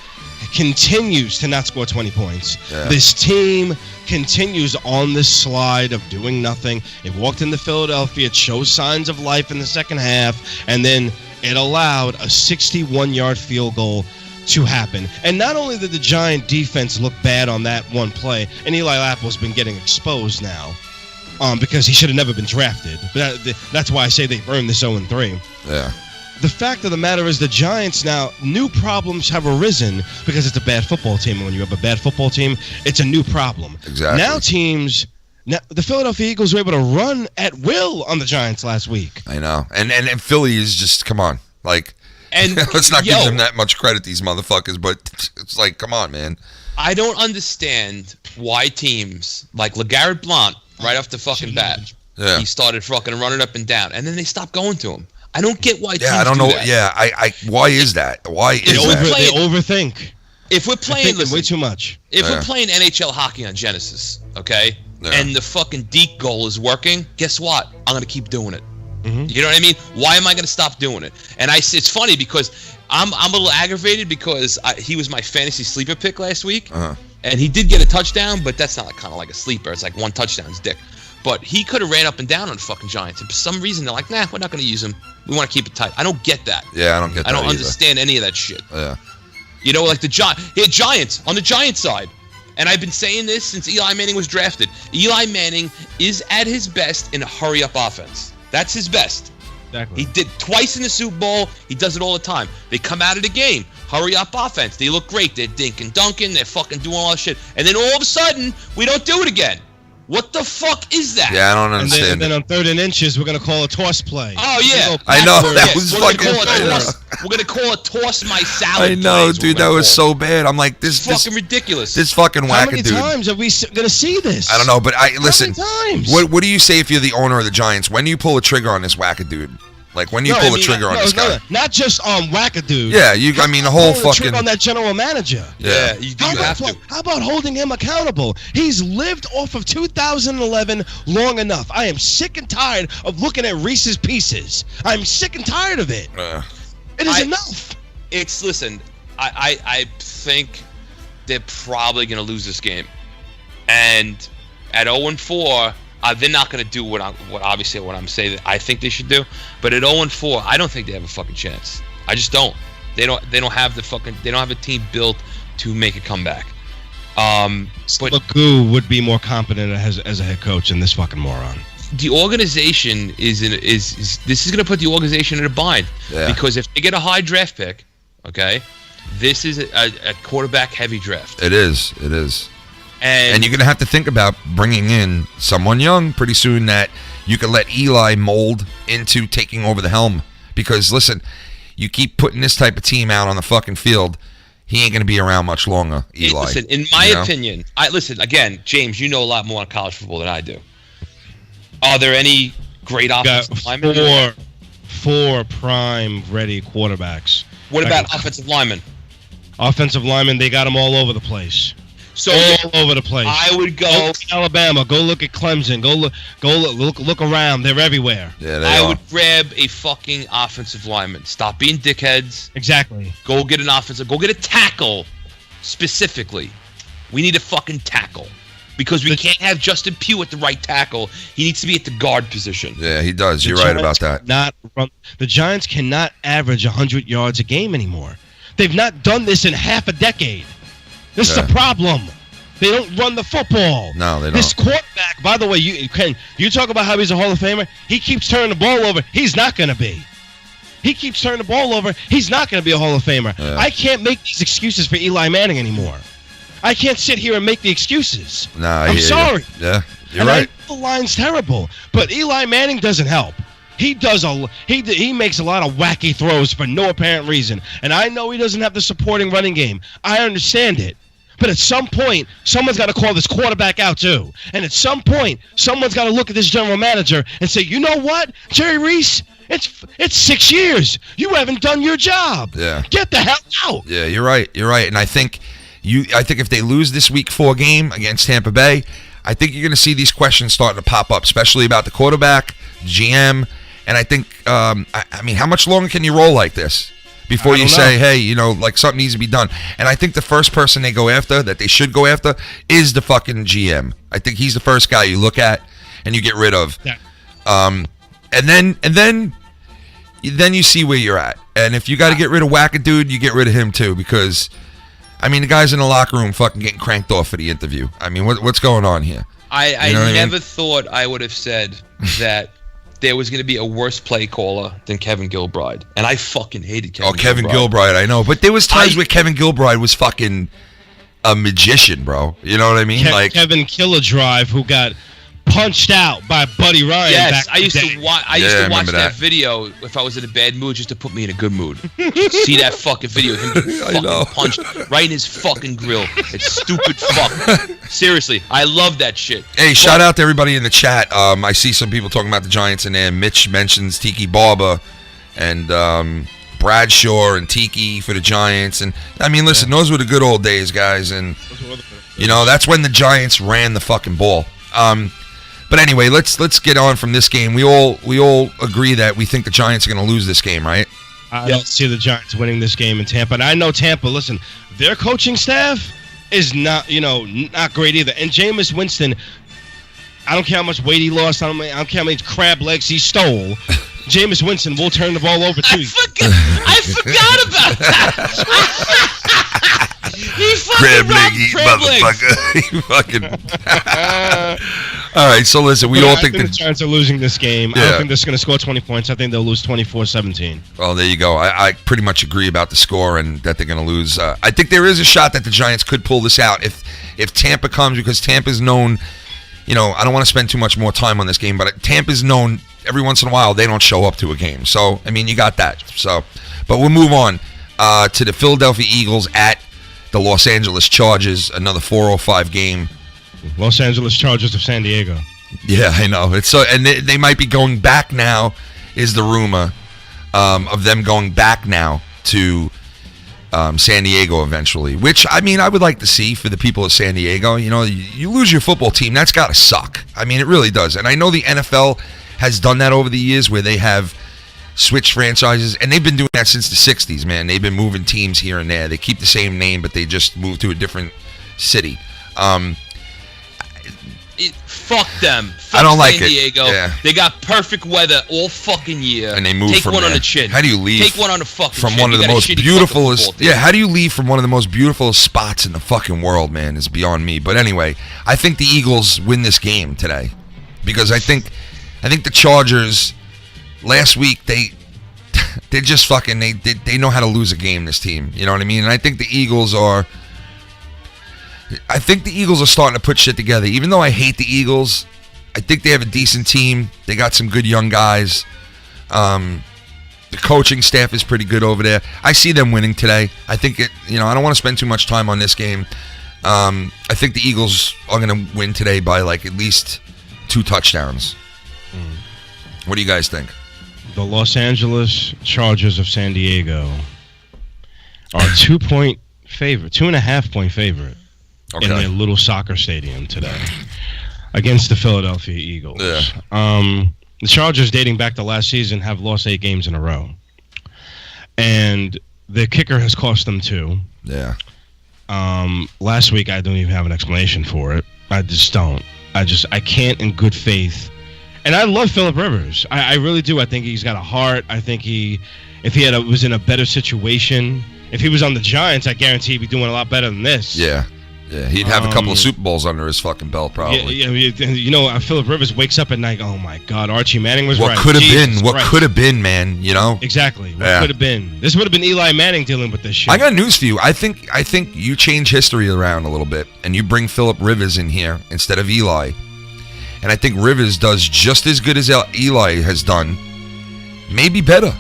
[SPEAKER 3] continues to not score 20 points. Yeah. This team continues on this slide of doing nothing. It walked into Philadelphia. It shows signs of life in the second half, and then it allowed a 61-yard field goal to happen. And not only did the Giant defense look bad on that one play, and Eli Apple's been getting exposed now because he should have never been drafted. But that's why I say they've earned this 0-3.
[SPEAKER 1] Yeah.
[SPEAKER 3] The fact of the matter is the Giants now, new problems have arisen because it's a bad football team. And when you have a bad football team, it's a new problem.
[SPEAKER 1] Exactly.
[SPEAKER 3] Now the Philadelphia Eagles were able to run at will on the Giants last week.
[SPEAKER 1] I know. And Philly is just, come on. Like, and let's not give them that much credit, these motherfuckers, but it's like, come on, man.
[SPEAKER 2] I don't understand why teams like LeGarrette Blount, right off the fucking bat, he started fucking running up and down, and then they stopped going to him. I don't get why teams
[SPEAKER 1] I don't know.
[SPEAKER 2] That.
[SPEAKER 1] Yeah, why is that? Why is that?
[SPEAKER 3] They overthink.
[SPEAKER 2] If we're playing,
[SPEAKER 3] way too much.
[SPEAKER 2] If we're playing NHL hockey on Genesis, okay, and the fucking deke goal is working, guess what? I'm gonna keep doing it. Mm-hmm. You know what I mean? Why am I going to stop doing it? And it's funny because I'm a little aggravated because he was my fantasy sleeper pick last week, and he did get a touchdown, but that's not kind of like a sleeper. It's like one touchdown's dick. But he could have ran up and down on the fucking Giants, and for some reason they're like, nah, we're not going to use him. We want to keep it tight. I don't get that.
[SPEAKER 1] Yeah, I don't get that.
[SPEAKER 2] I don't
[SPEAKER 1] either.
[SPEAKER 2] understand any of that shit.
[SPEAKER 1] Yeah.
[SPEAKER 2] You know, like the Giants on the Giants side. And I've been saying this since Eli Manning was drafted. Eli Manning is at his best in a hurry-up offense. That's his best. Exactly. He did twice in the Super Bowl. He does it all the time. They come out of the game, hurry up offense. They look great. They're dinking, dunking. They're fucking doing all that shit. And then all of a sudden, we don't do it again. What the fuck is that?
[SPEAKER 1] Yeah, I don't understand.
[SPEAKER 3] And then on 3rd and inches, we're going to call a toss play.
[SPEAKER 2] Oh, yeah.
[SPEAKER 1] I know. That was fucking...
[SPEAKER 2] We're going to call a toss my salad.
[SPEAKER 1] I know, dude. That was so bad. I'm like, this
[SPEAKER 2] fucking ridiculous.
[SPEAKER 1] This fucking wackadoo.
[SPEAKER 3] How many times are we going to see this?
[SPEAKER 1] I don't know, but listen.
[SPEAKER 3] How many times?
[SPEAKER 1] What do you say if you're the owner of the Giants? When do you pull a trigger on this wackadoo? Like, when do you pull the trigger on this guy?
[SPEAKER 3] Not just on wackadoo.
[SPEAKER 1] Yeah, I mean, the whole fucking...
[SPEAKER 3] on that general manager.
[SPEAKER 1] Yeah.
[SPEAKER 2] You have to.
[SPEAKER 3] How about holding him accountable? He's lived off of 2011 long enough. I am sick and tired of looking at Reese's Pieces. I'm sick and tired of it. It is enough.
[SPEAKER 2] Listen, I think they're probably going to lose this game. And at 0-4... they're not going to do what I'm saying that I think they should do. But at 0-4, I don't think they have a fucking chance. I just don't. They don't have a team built to make a comeback. But
[SPEAKER 3] Magoo would be more competent as a head coach than this fucking moron.
[SPEAKER 2] The organization is this is going to put the organization in a bind because if they get a high draft pick, okay, this is a quarterback heavy draft.
[SPEAKER 1] It is. And you're going to have to think about bringing in someone young pretty soon that you can let Eli mold into taking over the helm. Because, listen, you keep putting this type of team out on the fucking field, he ain't going to be around much longer, Eli.
[SPEAKER 2] Listen, in my opinion, again, James, you know a lot more on college football than I do. Are there any great offensive linemen?
[SPEAKER 3] Four prime-ready quarterbacks.
[SPEAKER 2] What about offensive linemen?
[SPEAKER 3] Offensive linemen, they got them all over the place.
[SPEAKER 2] So
[SPEAKER 3] all over the place.
[SPEAKER 2] I would go
[SPEAKER 3] to Alabama. Go look at Clemson. Look around. They're everywhere.
[SPEAKER 1] Yeah,
[SPEAKER 2] I would grab a fucking offensive lineman. Stop being dickheads.
[SPEAKER 3] Exactly.
[SPEAKER 2] Go get an offensive. Go get a tackle. Specifically, we need a fucking tackle because we can't have Justin Pugh at the right tackle. He needs to be at the guard position.
[SPEAKER 1] Yeah, he does. You're right about that.
[SPEAKER 3] The Giants cannot average 100 yards a game anymore. They've not done this in half a decade. This is a problem. They don't run the football.
[SPEAKER 1] No, they don't.
[SPEAKER 3] This quarterback, by the way, you talk about how he's a Hall of Famer. He keeps turning the ball over. He's not going to be. He keeps turning the ball over. He's not going to be a Hall of Famer. Yeah. I can't make these excuses for Eli Manning anymore. I can't sit here and make the excuses. I'm sorry.
[SPEAKER 1] Yeah, you're right.
[SPEAKER 3] The line's terrible, but Eli Manning doesn't help. He makes a lot of wacky throws for no apparent reason, and I know he doesn't have the supporting running game. I understand it. But at some point, someone's got to call this quarterback out too. And at some point, someone's got to look at this general manager and say, you know what, Jerry Reese, It's 6 years. You haven't done your job.
[SPEAKER 1] Yeah.
[SPEAKER 3] Get the hell out.
[SPEAKER 1] Yeah, you're right. And I think if they lose this Week 4 game against Tampa Bay, I think you're going to see these questions starting to pop up, especially about the quarterback, GM, and I think, I mean, how much longer can you roll like this before you say, hey, like something needs to be done? And I think the first person they go after, that they should go after, is the fucking GM. I think he's the first guy you look at and you get rid of.
[SPEAKER 3] Yeah.
[SPEAKER 1] And then you see where you're at. And if you got to get rid of Wackadude, you get rid of him too, because I mean, the guy's in the locker room fucking getting cranked off for the interview. I mean, what's going on here?
[SPEAKER 2] I never thought I would have said that there was going to be a worse play caller than Kevin Gilbride. And I fucking hated Kevin Gilbride.
[SPEAKER 1] Oh, Kevin Gilbride, I know. But there was times where Kevin Gilbride was fucking a magician, bro. You know what I mean?
[SPEAKER 3] Kevin Killadrive, who got punched out by Buddy Ryan.
[SPEAKER 2] Yes, I used to watch that
[SPEAKER 1] that
[SPEAKER 2] video if I was in a bad mood, just to put me in a good mood. See that fucking video, him getting fucking punched right in his fucking grill. It's stupid fuck. Seriously, I love that shit.
[SPEAKER 1] Hey, shout out to everybody in the chat. I see some people talking about the Giants in there. Mitch mentions Tiki Barber and Bradshaw and Tiki for the Giants. And I mean, listen, those were the good old days, guys. And that's when the Giants ran the fucking ball. But anyway, let's get on from this game. We all agree that we think the Giants are going to lose this game, right?
[SPEAKER 3] I don't see the Giants winning this game in Tampa. And I know Tampa, listen, their coaching staff is not great either. And Jameis Winston, I don't care how much weight he lost, I don't care how many crab legs he stole. Jameis Winston will turn the ball over to you.
[SPEAKER 2] I forgot about that. He fucking
[SPEAKER 1] crab leg, motherfucker. All right, so listen, we all think
[SPEAKER 3] the Giants are losing this game.
[SPEAKER 1] Yeah.
[SPEAKER 3] I don't think they're going to score 20 points. I think they'll lose 24-17.
[SPEAKER 1] Well, there you go. I pretty much agree about the score and that they're going to lose. I think there is a shot that the Giants could pull this out if Tampa comes, because Tampa's known, I don't want to spend too much more time on this game, but Tampa's known every once in a while they don't show up to a game. So, I mean, you got that. So, but we'll move on to the Philadelphia Eagles at the Los Angeles Chargers, another 4:05 game.
[SPEAKER 3] Los Angeles Chargers of San Diego.
[SPEAKER 1] Yeah, I know. It's so, and they might be going back now, is the rumor of them going back now to San Diego eventually, which, I mean, I would like to see for the people of San Diego. You lose your football team, that's got to suck. I mean, it really does. And I know the NFL has done that over the years where they have switched franchises, and they've been doing that since the 60s, man. They've been moving teams here and there. They keep the same name, but they just move to a different city.
[SPEAKER 2] Fuck them. Fuck
[SPEAKER 1] I don't like
[SPEAKER 2] San Diego.
[SPEAKER 1] Yeah.
[SPEAKER 2] They got perfect weather all fucking year.
[SPEAKER 1] And they move
[SPEAKER 2] Take
[SPEAKER 1] from
[SPEAKER 2] one
[SPEAKER 1] there.
[SPEAKER 2] on the chin.
[SPEAKER 1] How do you leave?
[SPEAKER 2] Take one on the fucking
[SPEAKER 1] from
[SPEAKER 2] chin.
[SPEAKER 1] One of the most beautiful.
[SPEAKER 2] Yeah,
[SPEAKER 1] how do you leave from one of the most beautiful spots in the fucking world, man? Is beyond me. But anyway, I think the Eagles win this game today, because I think the Chargers last week they're just fucking they know how to lose a game. This team, you know what I mean? And I think the Eagles are starting to put shit together. Even though I hate the Eagles, I think they have a decent team. They got some good young guys. The coaching staff is pretty good over there. I see them winning today. I think I don't want to spend too much time on this game. I think the Eagles are going to win today by like at least 2 touchdowns. What do you guys think?
[SPEAKER 3] The Los Angeles Chargers of San Diego are 2.5 point favorite.
[SPEAKER 1] Okay.
[SPEAKER 3] In their little soccer stadium today against the Philadelphia Eagles.
[SPEAKER 1] Yeah.
[SPEAKER 3] The Chargers, dating back to last season, have lost 8 games in a row. And the kicker has cost them 2.
[SPEAKER 1] Yeah.
[SPEAKER 3] Last week, I don't even have an explanation for it. I just don't. I can't in good faith. And I love Phillip Rivers. I really do. I think he's got a heart. I think if he was in a better situation, if he was on the Giants, I guarantee he'd be doing a lot better than this.
[SPEAKER 1] Yeah. Yeah, he'd have a couple of Super Bowls under his fucking belt, probably.
[SPEAKER 3] Yeah, Phillip Rivers wakes up at night, oh my God, Archie Manning was right.
[SPEAKER 1] What could have been, man,
[SPEAKER 3] Exactly. What could have been. This would have been Eli Manning dealing with this shit.
[SPEAKER 1] I got news for you. I think you change history around a little bit, and you bring Phillip Rivers in here instead of Eli. And I think Rivers does just as good as Eli has done. Maybe better.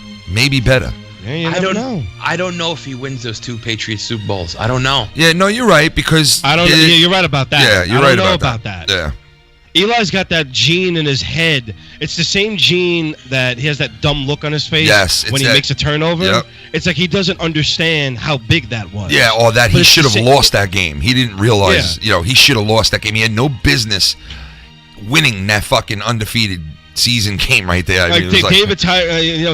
[SPEAKER 3] Yeah, you never know.
[SPEAKER 2] I don't know if he wins those 2 Patriots Super Bowls. I don't know.
[SPEAKER 1] Yeah, no, you're right, because
[SPEAKER 3] I don't know. Yeah, you're right about that.
[SPEAKER 1] Yeah, you're right about
[SPEAKER 3] that.
[SPEAKER 1] Yeah.
[SPEAKER 3] Eli's got that gene in his head. It's the same gene that he has that dumb look on his face when he makes a turnover.
[SPEAKER 1] Yep.
[SPEAKER 3] It's like he doesn't understand how big that was.
[SPEAKER 1] Yeah, or that he should have lost that game. He didn't realize, he should have lost that game. He had no business winning that fucking undefeated season game right there. I mean,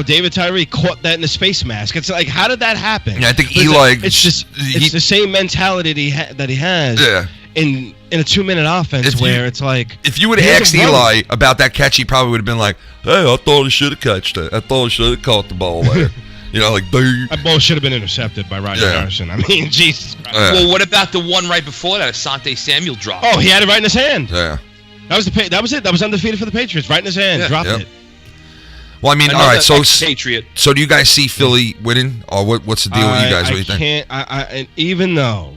[SPEAKER 3] David Tyree caught that in the space mask. It's like, how did that happen?
[SPEAKER 1] Yeah, I think Eli.
[SPEAKER 3] It's the same mentality that he has.
[SPEAKER 1] Yeah.
[SPEAKER 3] In a 2-minute offense where it's like,
[SPEAKER 1] if you would have asked Eli about that catch, he probably would have been like, "Hey, I thought he should have catched it. I thought he should have caught the ball there."
[SPEAKER 3] That ball should have been intercepted by Rodney Harrison. I mean, Jesus Christ.
[SPEAKER 2] Well, what about the one right before that? Asante Samuel dropped.
[SPEAKER 3] Oh, he had it right in his hand.
[SPEAKER 1] Yeah.
[SPEAKER 3] That was it. That was undefeated for the Patriots. Right in his hand. Dropped it.
[SPEAKER 1] Well, I mean, all right. So,
[SPEAKER 2] Patriot.
[SPEAKER 1] So do you guys see Philly winning, or what's the deal with you guys? What do you think?
[SPEAKER 3] And even though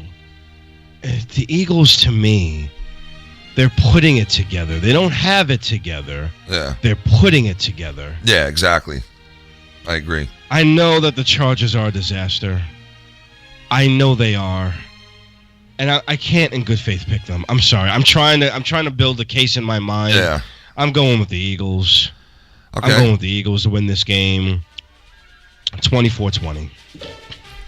[SPEAKER 3] the Eagles, to me, they're putting it together. They don't have it together.
[SPEAKER 1] Yeah.
[SPEAKER 3] They're putting it together.
[SPEAKER 1] Yeah, exactly. I agree.
[SPEAKER 3] I know that the Chargers are a disaster. I know they are. And I can't in good faith pick them. I'm sorry. I'm trying to build a case in my mind.
[SPEAKER 1] Yeah.
[SPEAKER 3] I'm going with the Eagles.
[SPEAKER 1] Okay.
[SPEAKER 3] I'm going with the Eagles to win this game 24-20.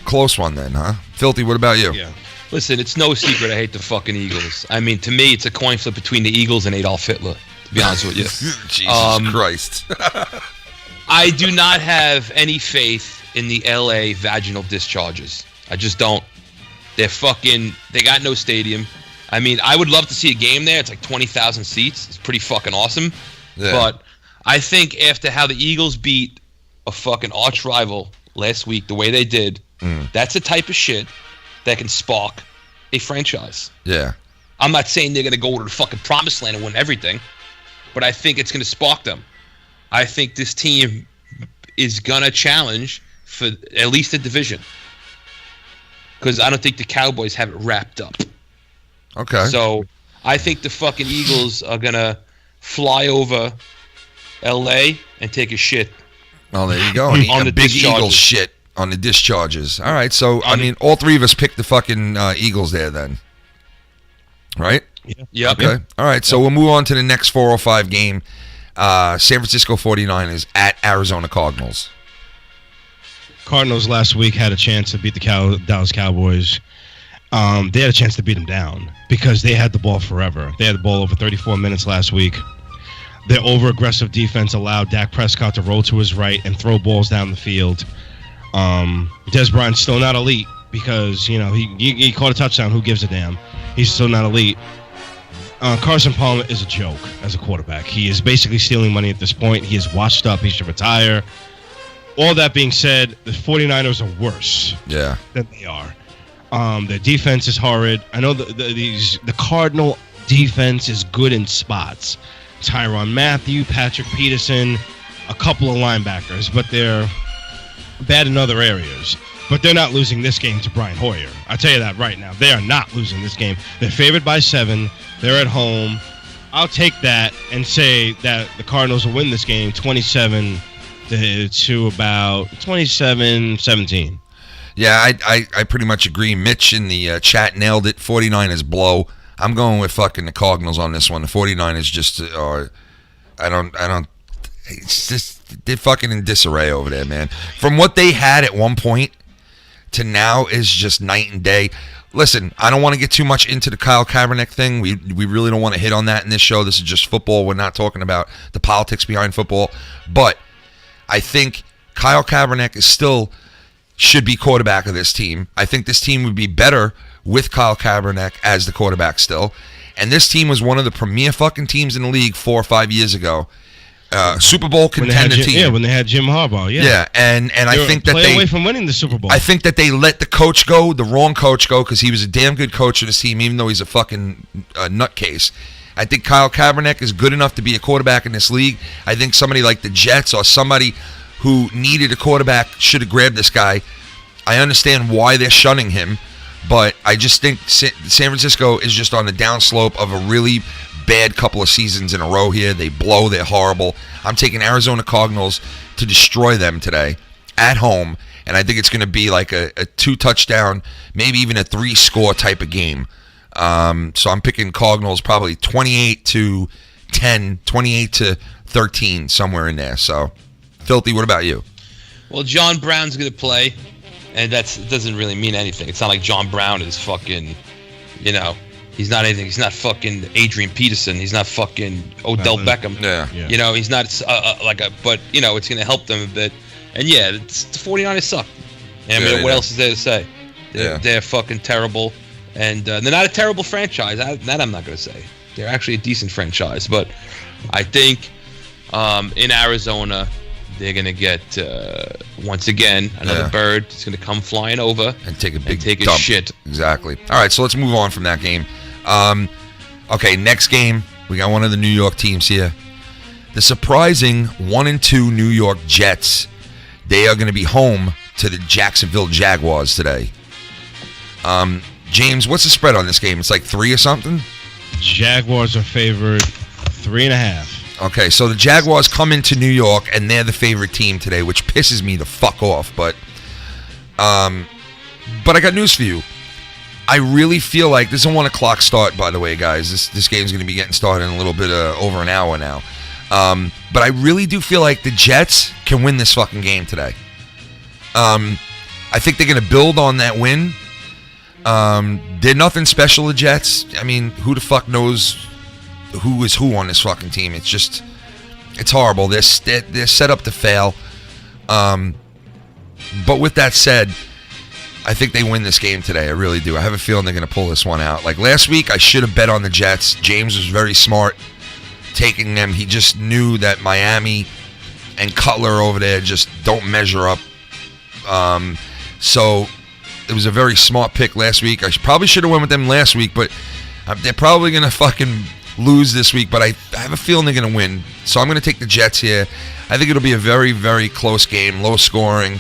[SPEAKER 1] Close one then, huh? Filthy, what about you?
[SPEAKER 3] Yeah.
[SPEAKER 2] Listen, it's no secret I hate the fucking Eagles. I mean, to me, it's a coin flip between the Eagles and Adolf Hitler, to be honest with you.
[SPEAKER 1] Jesus Christ.
[SPEAKER 2] I do not have any faith in the LA vaginal discharges. I just don't. They got no stadium. I mean, I would love to see a game there. It's like 20,000 seats. It's pretty fucking awesome.
[SPEAKER 1] Yeah.
[SPEAKER 2] But I think after how the Eagles beat a fucking arch rival last week, the way they did, that's the type of shit that can spark a franchise.
[SPEAKER 1] Yeah.
[SPEAKER 2] I'm not saying they're going to go to the fucking promised land and win everything, but I think it's going to spark them. I think this team is going to challenge for at least a division. Because I don't think the Cowboys have it wrapped up.
[SPEAKER 1] Okay.
[SPEAKER 2] So I think the fucking Eagles are going to fly over L.A. and take a shit.
[SPEAKER 1] Oh, there you go.
[SPEAKER 2] On the
[SPEAKER 1] big
[SPEAKER 2] discharges.
[SPEAKER 1] Eagle shit on the discharges. All right. So, I mean, all three of us picked the fucking Eagles there then. Right?
[SPEAKER 2] Yeah.
[SPEAKER 1] Okay. All right. So we'll move on to the next 4:05 game. San Francisco 49ers at Arizona Cardinals.
[SPEAKER 3] Cardinals last week had a chance to beat the Dallas Cowboys. They had a chance to beat them down because they had the ball forever. They had the ball over 34 minutes last week. Their over-aggressive defense allowed Dak Prescott to roll to his right and throw balls down the field. Des Bryant's still not elite because, he caught a touchdown. Who gives a damn? He's still not elite. Carson Palmer is a joke as a quarterback. He is basically stealing money at this point. He is washed up. He should retire. All that being said, the 49ers are worse than they are. Their defense is horrid. I know the Cardinal defense is good in spots. Tyrann Mathieu, Patrick Peterson, a couple of linebackers, but they're bad in other areas. But they're not losing this game to Brian Hoyer. I'll tell you that right now. They are not losing this game. They're favored by 7. They're at home. I'll take that and say that the Cardinals will win this game 27 to about 27-17.
[SPEAKER 1] Yeah, I pretty much agree. Mitch in the chat nailed it. 49ers blow. I'm going with fucking the Cardinals on this one. The 49ers just it's just, they're fucking in disarray over there, man. From what they had at one point to now is just night and day. Listen, I don't want to get too much into the Kyle Kaepernick thing. We really don't want to hit on that in this show. This is just football. We're not talking about the politics behind football. But I think Kyle Kaepernick should be quarterback of this team. I think this team would be better with Kyle Kaepernick as the quarterback still. And this team was one of the premier fucking teams in the league 4 or 5 years ago. Super Bowl contender team.
[SPEAKER 3] Yeah, when they had Jim Harbaugh. Yeah,
[SPEAKER 1] and I think that they
[SPEAKER 3] away from winning the Super Bowl.
[SPEAKER 1] I think that they let the coach go, the wrong coach go, because he was a damn good coach of this team, even though he's a fucking nutcase. I think Kyle Kaepernick is good enough to be a quarterback in this league. I think somebody like the Jets or somebody who needed a quarterback should have grabbed this guy. I understand why they're shunning him, but I just think San Francisco is just on the downslope of a really bad couple of seasons in a row here. They blow. They're horrible. I'm taking Arizona Cardinals to destroy them today at home, and I think it's going to be like a 2-touchdown, maybe even a 3-score type of game. So I'm picking Cardinals probably 28-10, 28-13, somewhere in there. So, Filthy, what about you?
[SPEAKER 2] Well, John Brown's going to play, and it doesn't really mean anything. It's not like John Brown is fucking, he's not anything. He's not fucking Adrian Peterson. He's not fucking Odell Beckham.
[SPEAKER 1] Yeah.
[SPEAKER 2] He's not but, it's going to help them a bit. And, yeah, the 49ers suck. And, what else is there to say? They're fucking terrible. And they're not a terrible franchise. That I'm not going to say. They're actually a decent franchise. But I think in Arizona, they're going to get, once again, another bird. It's going to come flying over
[SPEAKER 1] and take a
[SPEAKER 2] dump. Shit.
[SPEAKER 1] Exactly. All right, so let's move on from that game. Okay, next game. We got one of the New York teams here. The surprising 1-2 New York Jets. They are going to be home to the Jacksonville Jaguars today. James, what's the spread on this game? It's like 3 or something?
[SPEAKER 3] Jaguars are favored 3.5.
[SPEAKER 1] Okay, so the Jaguars come into New York, and they're the favorite team today, which pisses me the fuck off. But I got news for you. I really feel like this is a 1 o'clock start, by the way, guys. This game's going to be getting started in a little bit over an hour now. But I really do feel like the Jets can win this fucking game today. I think they're going to build on that win. They're nothing special, the Jets. I mean, who the fuck knows who is who on this fucking team? It's horrible. They're set up to fail. But with that said, I think they win this game today. I really do. I have a feeling they're going to pull this one out. Like last week, I should have bet on the Jets. James was very smart taking them. He just knew that Miami and Cutler over there just don't measure up. So it was a very smart pick last week. I probably should have went with them last week, but they're probably going to fucking lose this week. But I have a feeling they're going to win. So I'm going to take the Jets here. I think it'll be a very, very close game, low scoring.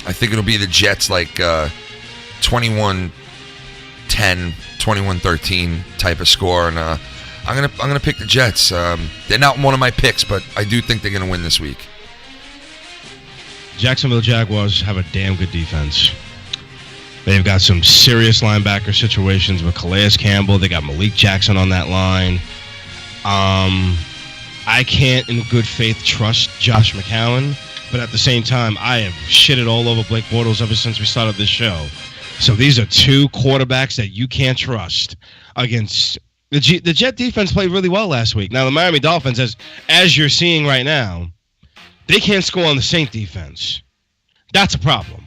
[SPEAKER 1] I think it'll be the Jets like 21-10, 21-13 type of score. And I'm gonna pick the Jets. They're not one of my picks, but I do think they're going to win this week.
[SPEAKER 3] Jacksonville Jaguars have a damn good defense. They've got some serious linebacker situations with Calais Campbell. They got Malik Jackson on that line. I can't, in good faith, trust Josh McCown, but at the same time, I have shitted all over Blake Bortles ever since we started this show. So these are two quarterbacks that you can't trust against. The Jet defense played really well last week. Now, the Miami Dolphins, as you're seeing right now, they can't score on the Saint defense. That's a problem.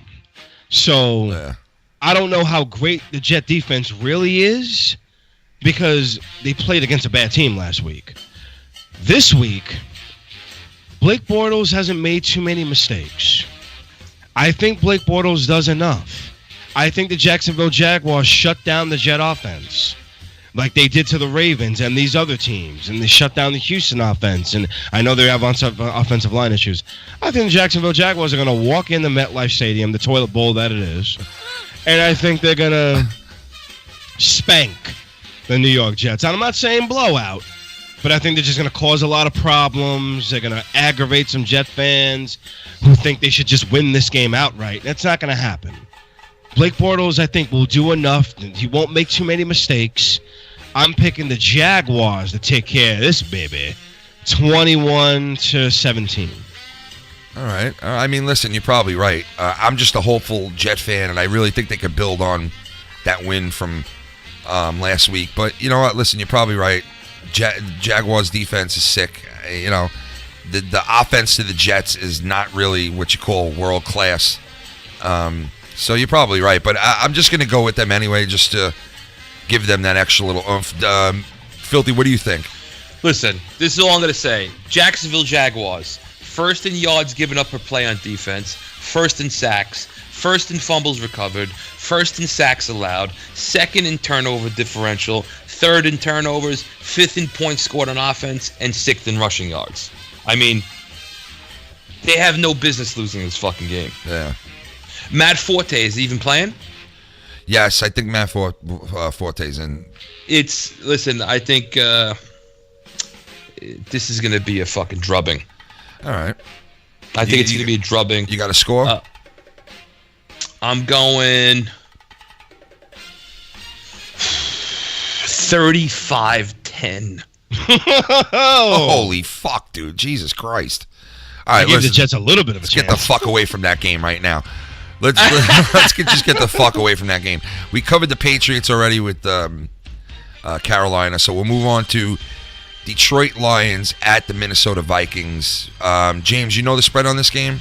[SPEAKER 3] So I don't know how great the Jet defense really is because they played against a bad team last week. This week, Blake Bortles hasn't made too many mistakes. I think Blake Bortles does enough. I think the Jacksonville Jaguars shut down the Jet offense like they did to the Ravens and these other teams, and they shut down the Houston offense, and I know they have offensive line issues. I think the Jacksonville Jaguars are going to walk into MetLife Stadium, the toilet bowl that it is, and I think they're going to spank the New York Jets. And I'm not saying blowout, but I think they're just going to cause a lot of problems. They're going to aggravate some Jet fans who think they should just win this game outright. That's not going to happen. Blake Bortles, I think, will do enough. He won't make too many mistakes. I'm picking the Jaguars to take care of this baby, 21-17.
[SPEAKER 1] All right. I mean, listen, you're probably right. I'm just a hopeful Jet fan, and I really think they could build on that win from last week. But you know what? Listen, you're probably right. Jaguars defense is sick. You know, the offense to the Jets is not really what you call world class. So you're probably right. But I'm just going to go with them anyway, just to give them that extra little oomph. Filthy, what do you think?
[SPEAKER 2] Listen, this is all I'm going to say. Jacksonville Jaguars, first in yards given up per play on defense, first in sacks, first in fumbles recovered, first in sacks allowed, second in turnover differential, third in turnovers, fifth in points scored on offense, and sixth in rushing yards. I mean, they have no business losing this fucking game.
[SPEAKER 1] Yeah.
[SPEAKER 2] Matt Forte, is he even playing?
[SPEAKER 1] Yes, I think Matt Forte's in.
[SPEAKER 2] Listen, I think this is going to be a fucking drubbing.
[SPEAKER 1] All right.
[SPEAKER 2] I think it's going to be a drubbing.
[SPEAKER 1] You got a score?
[SPEAKER 2] I'm going 35-10.
[SPEAKER 1] Holy fuck, dude. Jesus Christ. All right,
[SPEAKER 3] I gave the Jets a little bit of a chance.
[SPEAKER 1] Get the fuck away from that game right now. Let's just get the fuck away from that game. We covered the Patriots already with Carolina, so we'll move on to Detroit Lions at the Minnesota Vikings. James, you know the spread on this game?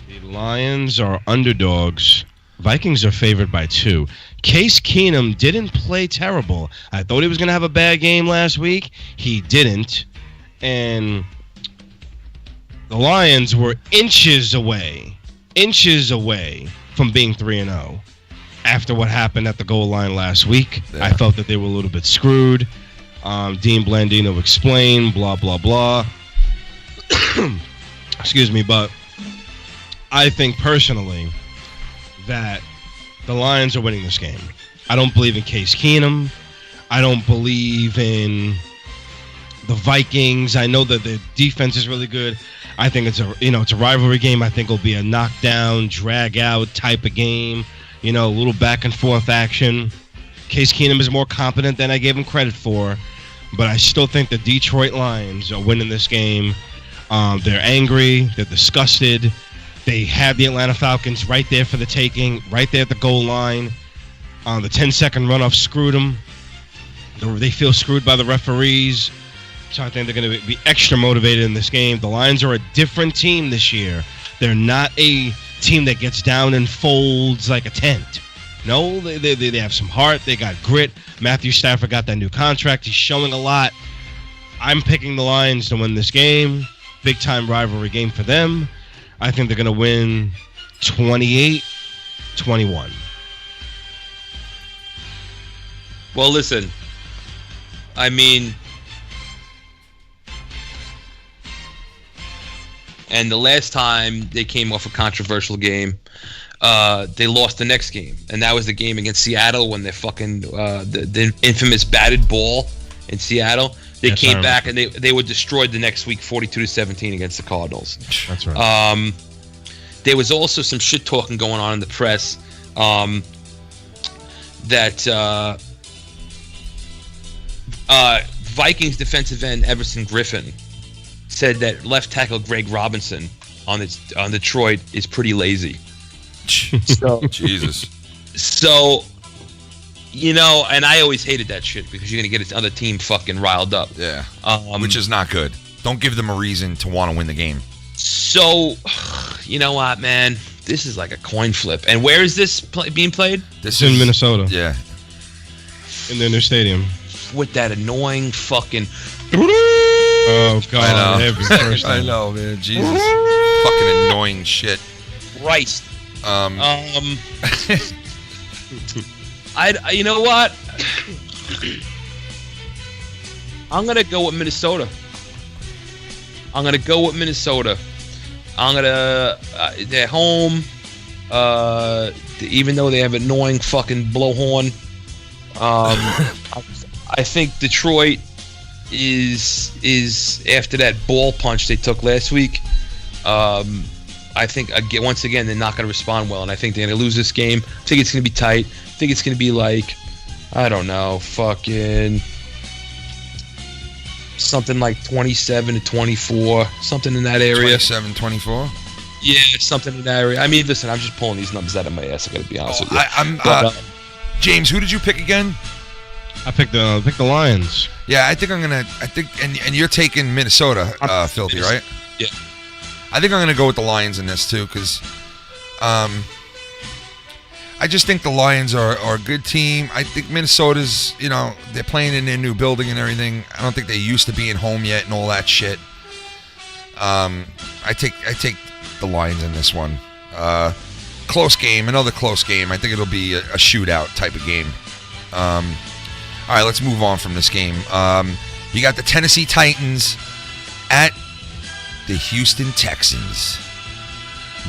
[SPEAKER 3] The Lions are underdogs. Vikings are favored by 2. Case Keenum didn't play terrible. I thought he was going to have a bad game last week. He didn't. And the Lions were inches away from being 3-0 after what happened at the goal line last week. Yeah. I felt that they were a little bit screwed. Dean Blandino explained, blah, blah, blah. Excuse me, but I think personally that the Lions are winning this game. I don't believe in Case Keenum. I don't believe in the Vikings. I know that the defense is really good. I think it's a rivalry game. I think it'll be a knockdown, drag out type of game. A little back and forth action. Case Keenum is more competent than I gave him credit for, but I still think the Detroit Lions are winning this game. They're angry. They're disgusted. They had the Atlanta Falcons right there for the taking, right there at the goal line. The 10-second runoff screwed them. They feel screwed by the referees. So I think they're going to be extra motivated in this game. The Lions are a different team this year. They're not a team that gets down and folds like a tent. No, they have some heart. They got grit. Matthew Stafford got that new contract. He's showing a lot. I'm picking the Lions to win this game. Big-time rivalry game for them. I think they're going to win 28-21.
[SPEAKER 2] Well, listen. I mean, and the last time they came off a controversial game, they lost the next game, and that was the game against Seattle when they fucking the infamous batted ball in Seattle. They came back and they were destroyed the next week, 42-17 against the Cardinals.
[SPEAKER 3] That's right.
[SPEAKER 2] There was also some shit talking going on in the press that Vikings defensive end Everson Griffin said that left tackle Greg Robinson on Detroit is pretty lazy. So,
[SPEAKER 1] Jesus.
[SPEAKER 2] So, and I always hated that shit because you're going to get this other team fucking riled up.
[SPEAKER 1] Yeah. Which is not good. Don't give them a reason to want to win the game.
[SPEAKER 2] So, you know what, man? This is like a coin flip. And where is this being played?
[SPEAKER 3] This is in Minnesota.
[SPEAKER 1] Yeah.
[SPEAKER 3] In their new stadium.
[SPEAKER 2] With that annoying fucking...
[SPEAKER 3] Oh, God.
[SPEAKER 2] I
[SPEAKER 1] know, man. Jesus. Fucking annoying shit.
[SPEAKER 2] Christ. You know what? I'm gonna go with Minnesota. They're home. Even though they have annoying fucking blowhorn, I think Detroit is after that ball punch they took last week. I think once again they're not going to respond well, and I think they're going to lose this game. I think it's going to be tight. I think it's going to be like, I don't know, fucking something like 27-24, something in that area.
[SPEAKER 1] 27-24.
[SPEAKER 2] Yeah, something in that area. I mean, listen, I'm just pulling these numbers out of my ass. I got to be honest with you.
[SPEAKER 1] James, who did you pick again?
[SPEAKER 3] I picked the Lions.
[SPEAKER 1] Yeah, I think and you're taking Minnesota, Filthy, right?
[SPEAKER 2] Yeah.
[SPEAKER 1] I think I'm going to go with the Lions in this, too, because I just think the Lions are a good team. I think Minnesota's, they're playing in their new building and everything. I don't think they're used to being home yet and all that shit. I take the Lions in this one. Close game, another close game. I think it'll be a shootout type of game. All right, let's move on from this game. You got the Tennessee Titans at the Houston Texans.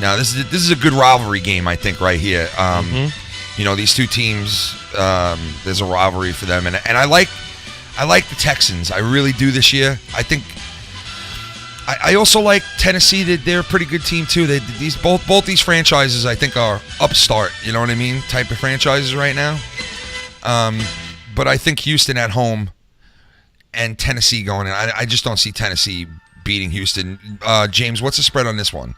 [SPEAKER 1] Now, this is a good rivalry game, I think, right here. These two teams, there's a rivalry for them, and I like the Texans. I really do this year. I think I also like Tennessee. They're a pretty good team too. Both these franchises, I think, are upstart. You know what I mean? Type of franchises right now. but I think Houston at home and Tennessee going in. I just don't see Tennessee beating Houston. James, what's the spread on this one?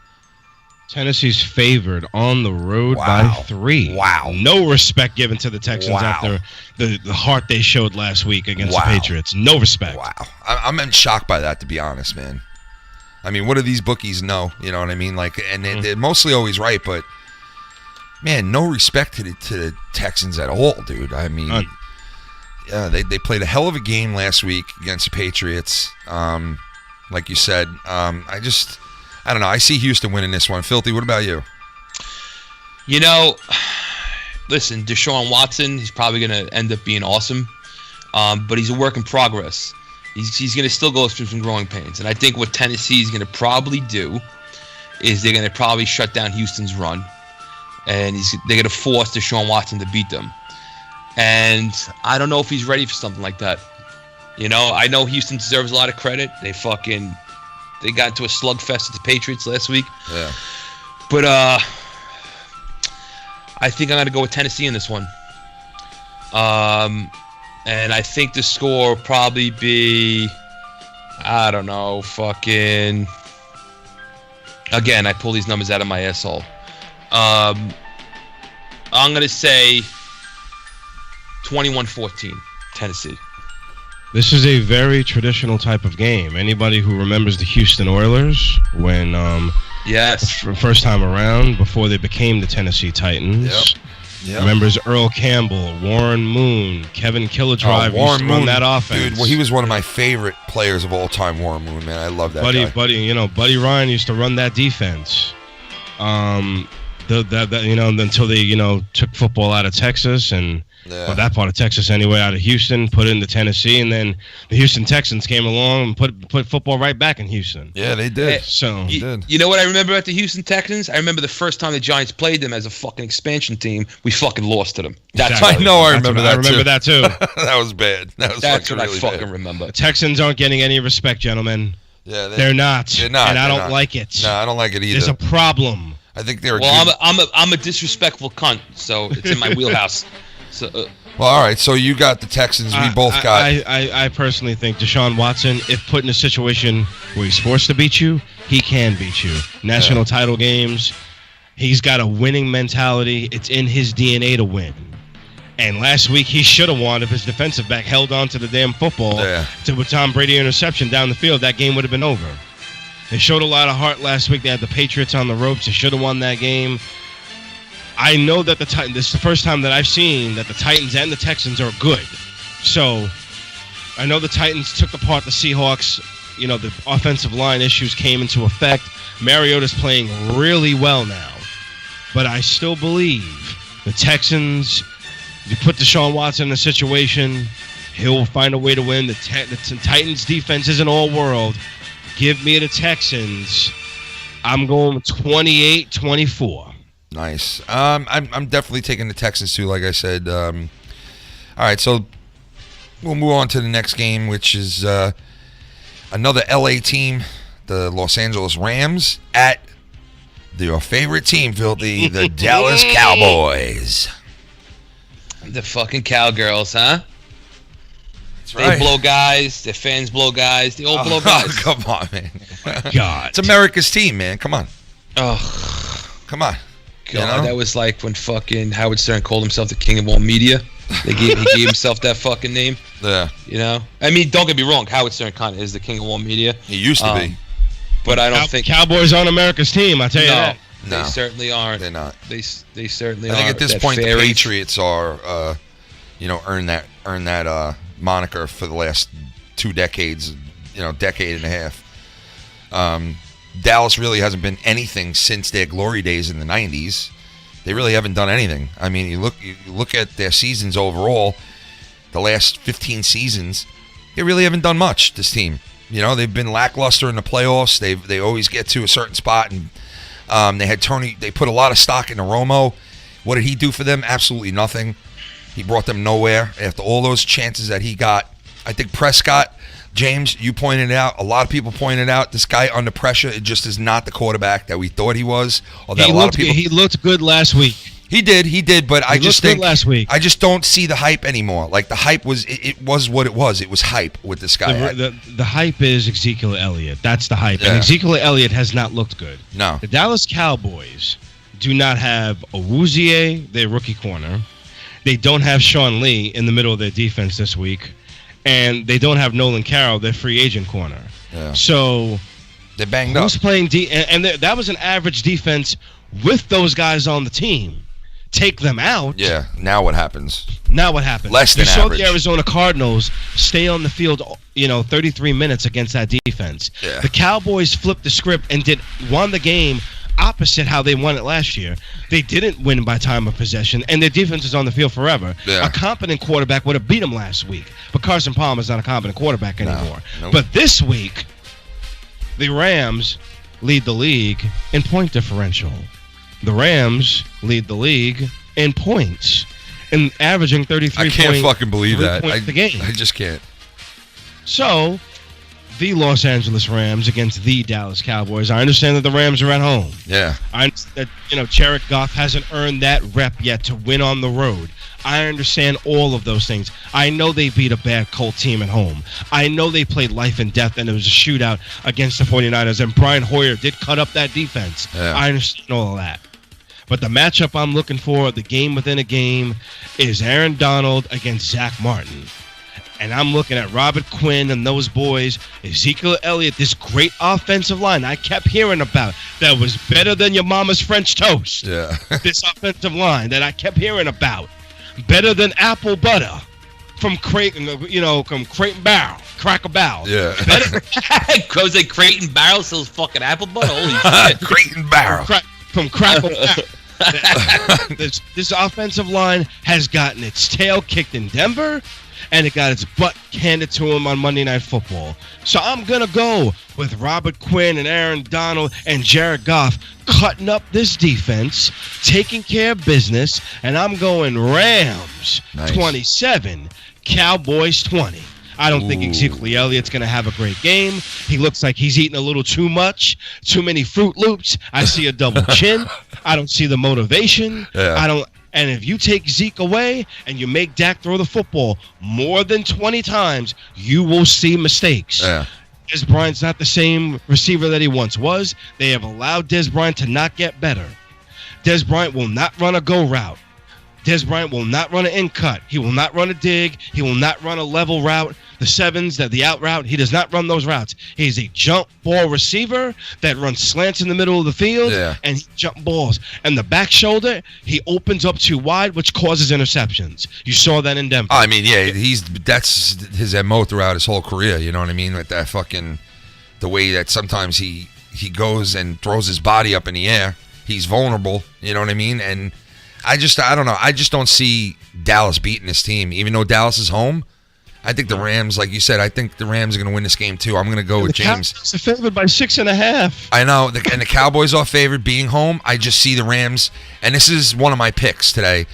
[SPEAKER 3] Tennessee's favored on the road by 3.
[SPEAKER 1] Wow.
[SPEAKER 3] No respect given to the Texans after the heart they showed last week against the Patriots. No respect.
[SPEAKER 1] Wow. I'm in shock by that, to be honest, man. I mean, what do these bookies know? You know what I mean? Like, and they're mostly always right, but, man, no respect to the Texans at all, dude. I mean, yeah, they played a hell of a game last week against the Patriots. Like you said, I don't know. I see Houston winning this one. Filthy, what about you?
[SPEAKER 2] You know, listen, Deshaun Watson, he's probably going to end up being awesome, but he's a work in progress. He's going to still go through some growing pains. And I think what Tennessee is going to probably do is they're going to probably shut down Houston's run, and they're going to force Deshaun Watson to beat them. And I don't know if he's ready for something like that. You know, I know Houston deserves a lot of credit. They got into a slugfest with the Patriots last week.
[SPEAKER 1] Yeah.
[SPEAKER 2] But I think I'm going to go with Tennessee in this one. And I think the score will probably be, I don't know, fucking... Again, I pull these numbers out of my asshole. I'm going to say 21-14, Tennessee.
[SPEAKER 3] This is a very traditional type of game. Anybody who remembers the Houston Oilers when first time around before they became the Tennessee Titans. Yep. Remembers Earl Campbell, Warren Moon, Kevin Killadrive used to run that offense.
[SPEAKER 1] Dude, well, he was one of my favorite players of all time, Warren Moon, man. I love that guy.
[SPEAKER 3] Buddy Ryan used to run that defense. Until they took football out of Texas and that part of Texas anyway, out of Houston, put it into Tennessee, and then the Houston Texans came along and put football right back in Houston.
[SPEAKER 1] Yeah, they did.
[SPEAKER 2] You know what I remember about the Houston Texans? I remember the first time the Giants played them as a fucking expansion team, we fucking lost to them.
[SPEAKER 1] I remember that too. That was bad.
[SPEAKER 2] That's what I fucking remember.
[SPEAKER 3] The Texans aren't getting any respect, gentlemen.
[SPEAKER 1] Yeah,
[SPEAKER 3] they're not. And I don't like it.
[SPEAKER 1] No, I don't like it either.
[SPEAKER 3] There's a problem.
[SPEAKER 1] I think they're
[SPEAKER 2] I'm a disrespectful cunt, so it's in my wheelhouse. So,
[SPEAKER 1] well, all right. So you got the Texans. We both got.
[SPEAKER 3] I personally think Deshaun Watson, if put in a situation where he's forced to beat you, he can beat you. National title games. He's got a winning mentality. It's in his DNA to win. And last week he should have won if his defensive back held on to the damn football to a Tom Brady interception down the field. That game would have been over. They showed a lot of heart last week. They had the Patriots on the ropes. They should have won that game. I know that this is the first time that I've seen that the Titans and the Texans are good. So I know the Titans took apart the Seahawks. You know, the offensive line issues came into effect. Mariota's playing really well now. But I still believe the Texans, you put Deshaun Watson in a situation, he'll find a way to win. The Titans defense isn't all world. Give me the Texans. I'm going 28-24.
[SPEAKER 1] Nice. I'm definitely taking the Texans too, like I said. All right, so we'll move on to the next game, which is another LA team, the Los Angeles Rams, at your favorite team, Filthy, the Dallas Cowboys.
[SPEAKER 2] The fucking Cowgirls, huh?
[SPEAKER 1] Right.
[SPEAKER 2] They blow guys. Their fans blow guys. They all blow guys.
[SPEAKER 1] Come on, man.
[SPEAKER 3] God.
[SPEAKER 1] It's America's team, man. Come on.
[SPEAKER 2] Oh.
[SPEAKER 1] Come on.
[SPEAKER 2] God, that was like when fucking Howard Stern called himself the king of all media. He gave himself that fucking name.
[SPEAKER 1] Yeah.
[SPEAKER 2] You know? I mean, don't get me wrong. Howard Stern kind of is the king of all media.
[SPEAKER 1] He used to be.
[SPEAKER 2] But I don't think...
[SPEAKER 3] Cowboys aren't America's team, I tell you that.
[SPEAKER 2] No, they certainly aren't.
[SPEAKER 1] They're not.
[SPEAKER 2] They certainly
[SPEAKER 1] I think
[SPEAKER 2] aren't.
[SPEAKER 1] at this point, the Patriots are, earned that moniker for the last 2 decades, decade and a half. Dallas really hasn't been anything since their glory days in the 90s. They really haven't done anything. I mean, you look at their seasons overall, the last 15 seasons, they really haven't done much, this team. They've been lackluster in the playoffs. They always get to a certain spot, and they put a lot of stock into Romo. What did he do for them? Absolutely nothing. He brought them nowhere after all those chances that he got. I think Prescott, James, you pointed out, a lot of people pointed out, this guy under pressure, it just is not the quarterback that we thought he was.
[SPEAKER 3] He looked good last week.
[SPEAKER 1] He did, but I just think
[SPEAKER 3] last week.
[SPEAKER 1] I just don't see the hype anymore. Like the hype was, it was what it was. It was hype with this guy.
[SPEAKER 3] The hype is Ezekiel Elliott. That's the hype,
[SPEAKER 1] Yeah.
[SPEAKER 3] and Ezekiel Elliott has not looked good.
[SPEAKER 1] No.
[SPEAKER 3] The Dallas Cowboys do not have Awuzie, their rookie corner. They don't have Sean Lee in the middle of their defense this week, and they don't have Nolan Carroll, their free agent corner.
[SPEAKER 1] Yeah.
[SPEAKER 3] So
[SPEAKER 1] They're banged up.
[SPEAKER 3] who's playing that was an average defense with those guys on the team. Take them out.
[SPEAKER 1] Yeah. Now what happens?
[SPEAKER 3] Now what happens?
[SPEAKER 1] Less than
[SPEAKER 3] you saw
[SPEAKER 1] average.
[SPEAKER 3] the Arizona Cardinals stay on the field, 33 minutes against that defense.
[SPEAKER 1] Yeah.
[SPEAKER 3] The Cowboys flipped the script and won the game opposite how they won it last year. They didn't win by time of possession, and their defense is on the field forever.
[SPEAKER 1] Yeah.
[SPEAKER 3] A competent quarterback would have beat them last week, but Carson Palmer's not a competent quarterback anymore.
[SPEAKER 1] Nope.
[SPEAKER 3] But this week, the Rams lead the league in point differential. The Rams lead the league in points and averaging 33
[SPEAKER 1] I can't fucking believe that.
[SPEAKER 3] the game.
[SPEAKER 1] I just can't.
[SPEAKER 3] So, the Los Angeles Rams against the Dallas Cowboys. I understand that the Rams are at home.
[SPEAKER 1] Yeah.
[SPEAKER 3] I understand that, Jared Goff hasn't earned that rep yet to win on the road. I understand all of those things. I know they beat a bad Colts team at home. I know they played life and death, and it was a shootout against the 49ers, and Brian Hoyer did cut up that defense.
[SPEAKER 1] Yeah.
[SPEAKER 3] I understand all of that. But the matchup I'm looking for, the game within a game, is Aaron Donald against Zach Martin. And I'm looking at Robert Quinn and those boys, Ezekiel Elliott, this great offensive line I kept hearing about that was better than your mama's French toast.
[SPEAKER 1] Yeah.
[SPEAKER 3] This offensive line that I kept hearing about. Better than apple butter from Crate and Barrel, Cracker Barrel.
[SPEAKER 1] Yeah.
[SPEAKER 2] Goes like Crate and Barrel sells fucking apple butter. Holy shit.
[SPEAKER 1] Crate and Barrel.
[SPEAKER 3] From Cracker Barrel. This offensive line has gotten its tail kicked in Denver, and it got its butt handed to him on Monday Night Football. So I'm going to go with Robert Quinn and Aaron Donald and Jared Goff cutting up this defense, taking care of business, and I'm going Rams 27, Cowboys 20. I don't think Ezekiel Elliott's going to have a great game. He looks like he's eating a little too much, too many Fruit Loops. I see a double chin. I don't see the motivation.
[SPEAKER 1] Yeah.
[SPEAKER 3] And if you take Zeke away and you make Dak throw the football more than 20 times, you will see mistakes.
[SPEAKER 1] Yeah.
[SPEAKER 3] Dez Bryant's not the same receiver that he once was. They have allowed Dez Bryant to not get better. Dez Bryant will not run a go route. Dez Bryant will not run an in cut. He will not run a dig. He will not run a level route. The sevens, the out route, he does not run those routes. He's a jump ball receiver that runs slants in the middle of the field, and he jump balls. And the back shoulder, he opens up too wide, which causes interceptions. You saw that in Denver.
[SPEAKER 1] I mean, yeah, that's his MO throughout his whole career. You know what I mean? With that fucking, the way that sometimes he goes and throws his body up in the air. He's vulnerable. You know what I mean? And I don't know. I just don't see Dallas beating this team, even though Dallas is home. I think the Rams, like you said, I think the Rams are going to win this game too. I'm going to go with James.
[SPEAKER 3] Cowboys are favored by 6.5.
[SPEAKER 1] I know, and the Cowboys are favored being home. I just see the Rams, and this is one of my picks today,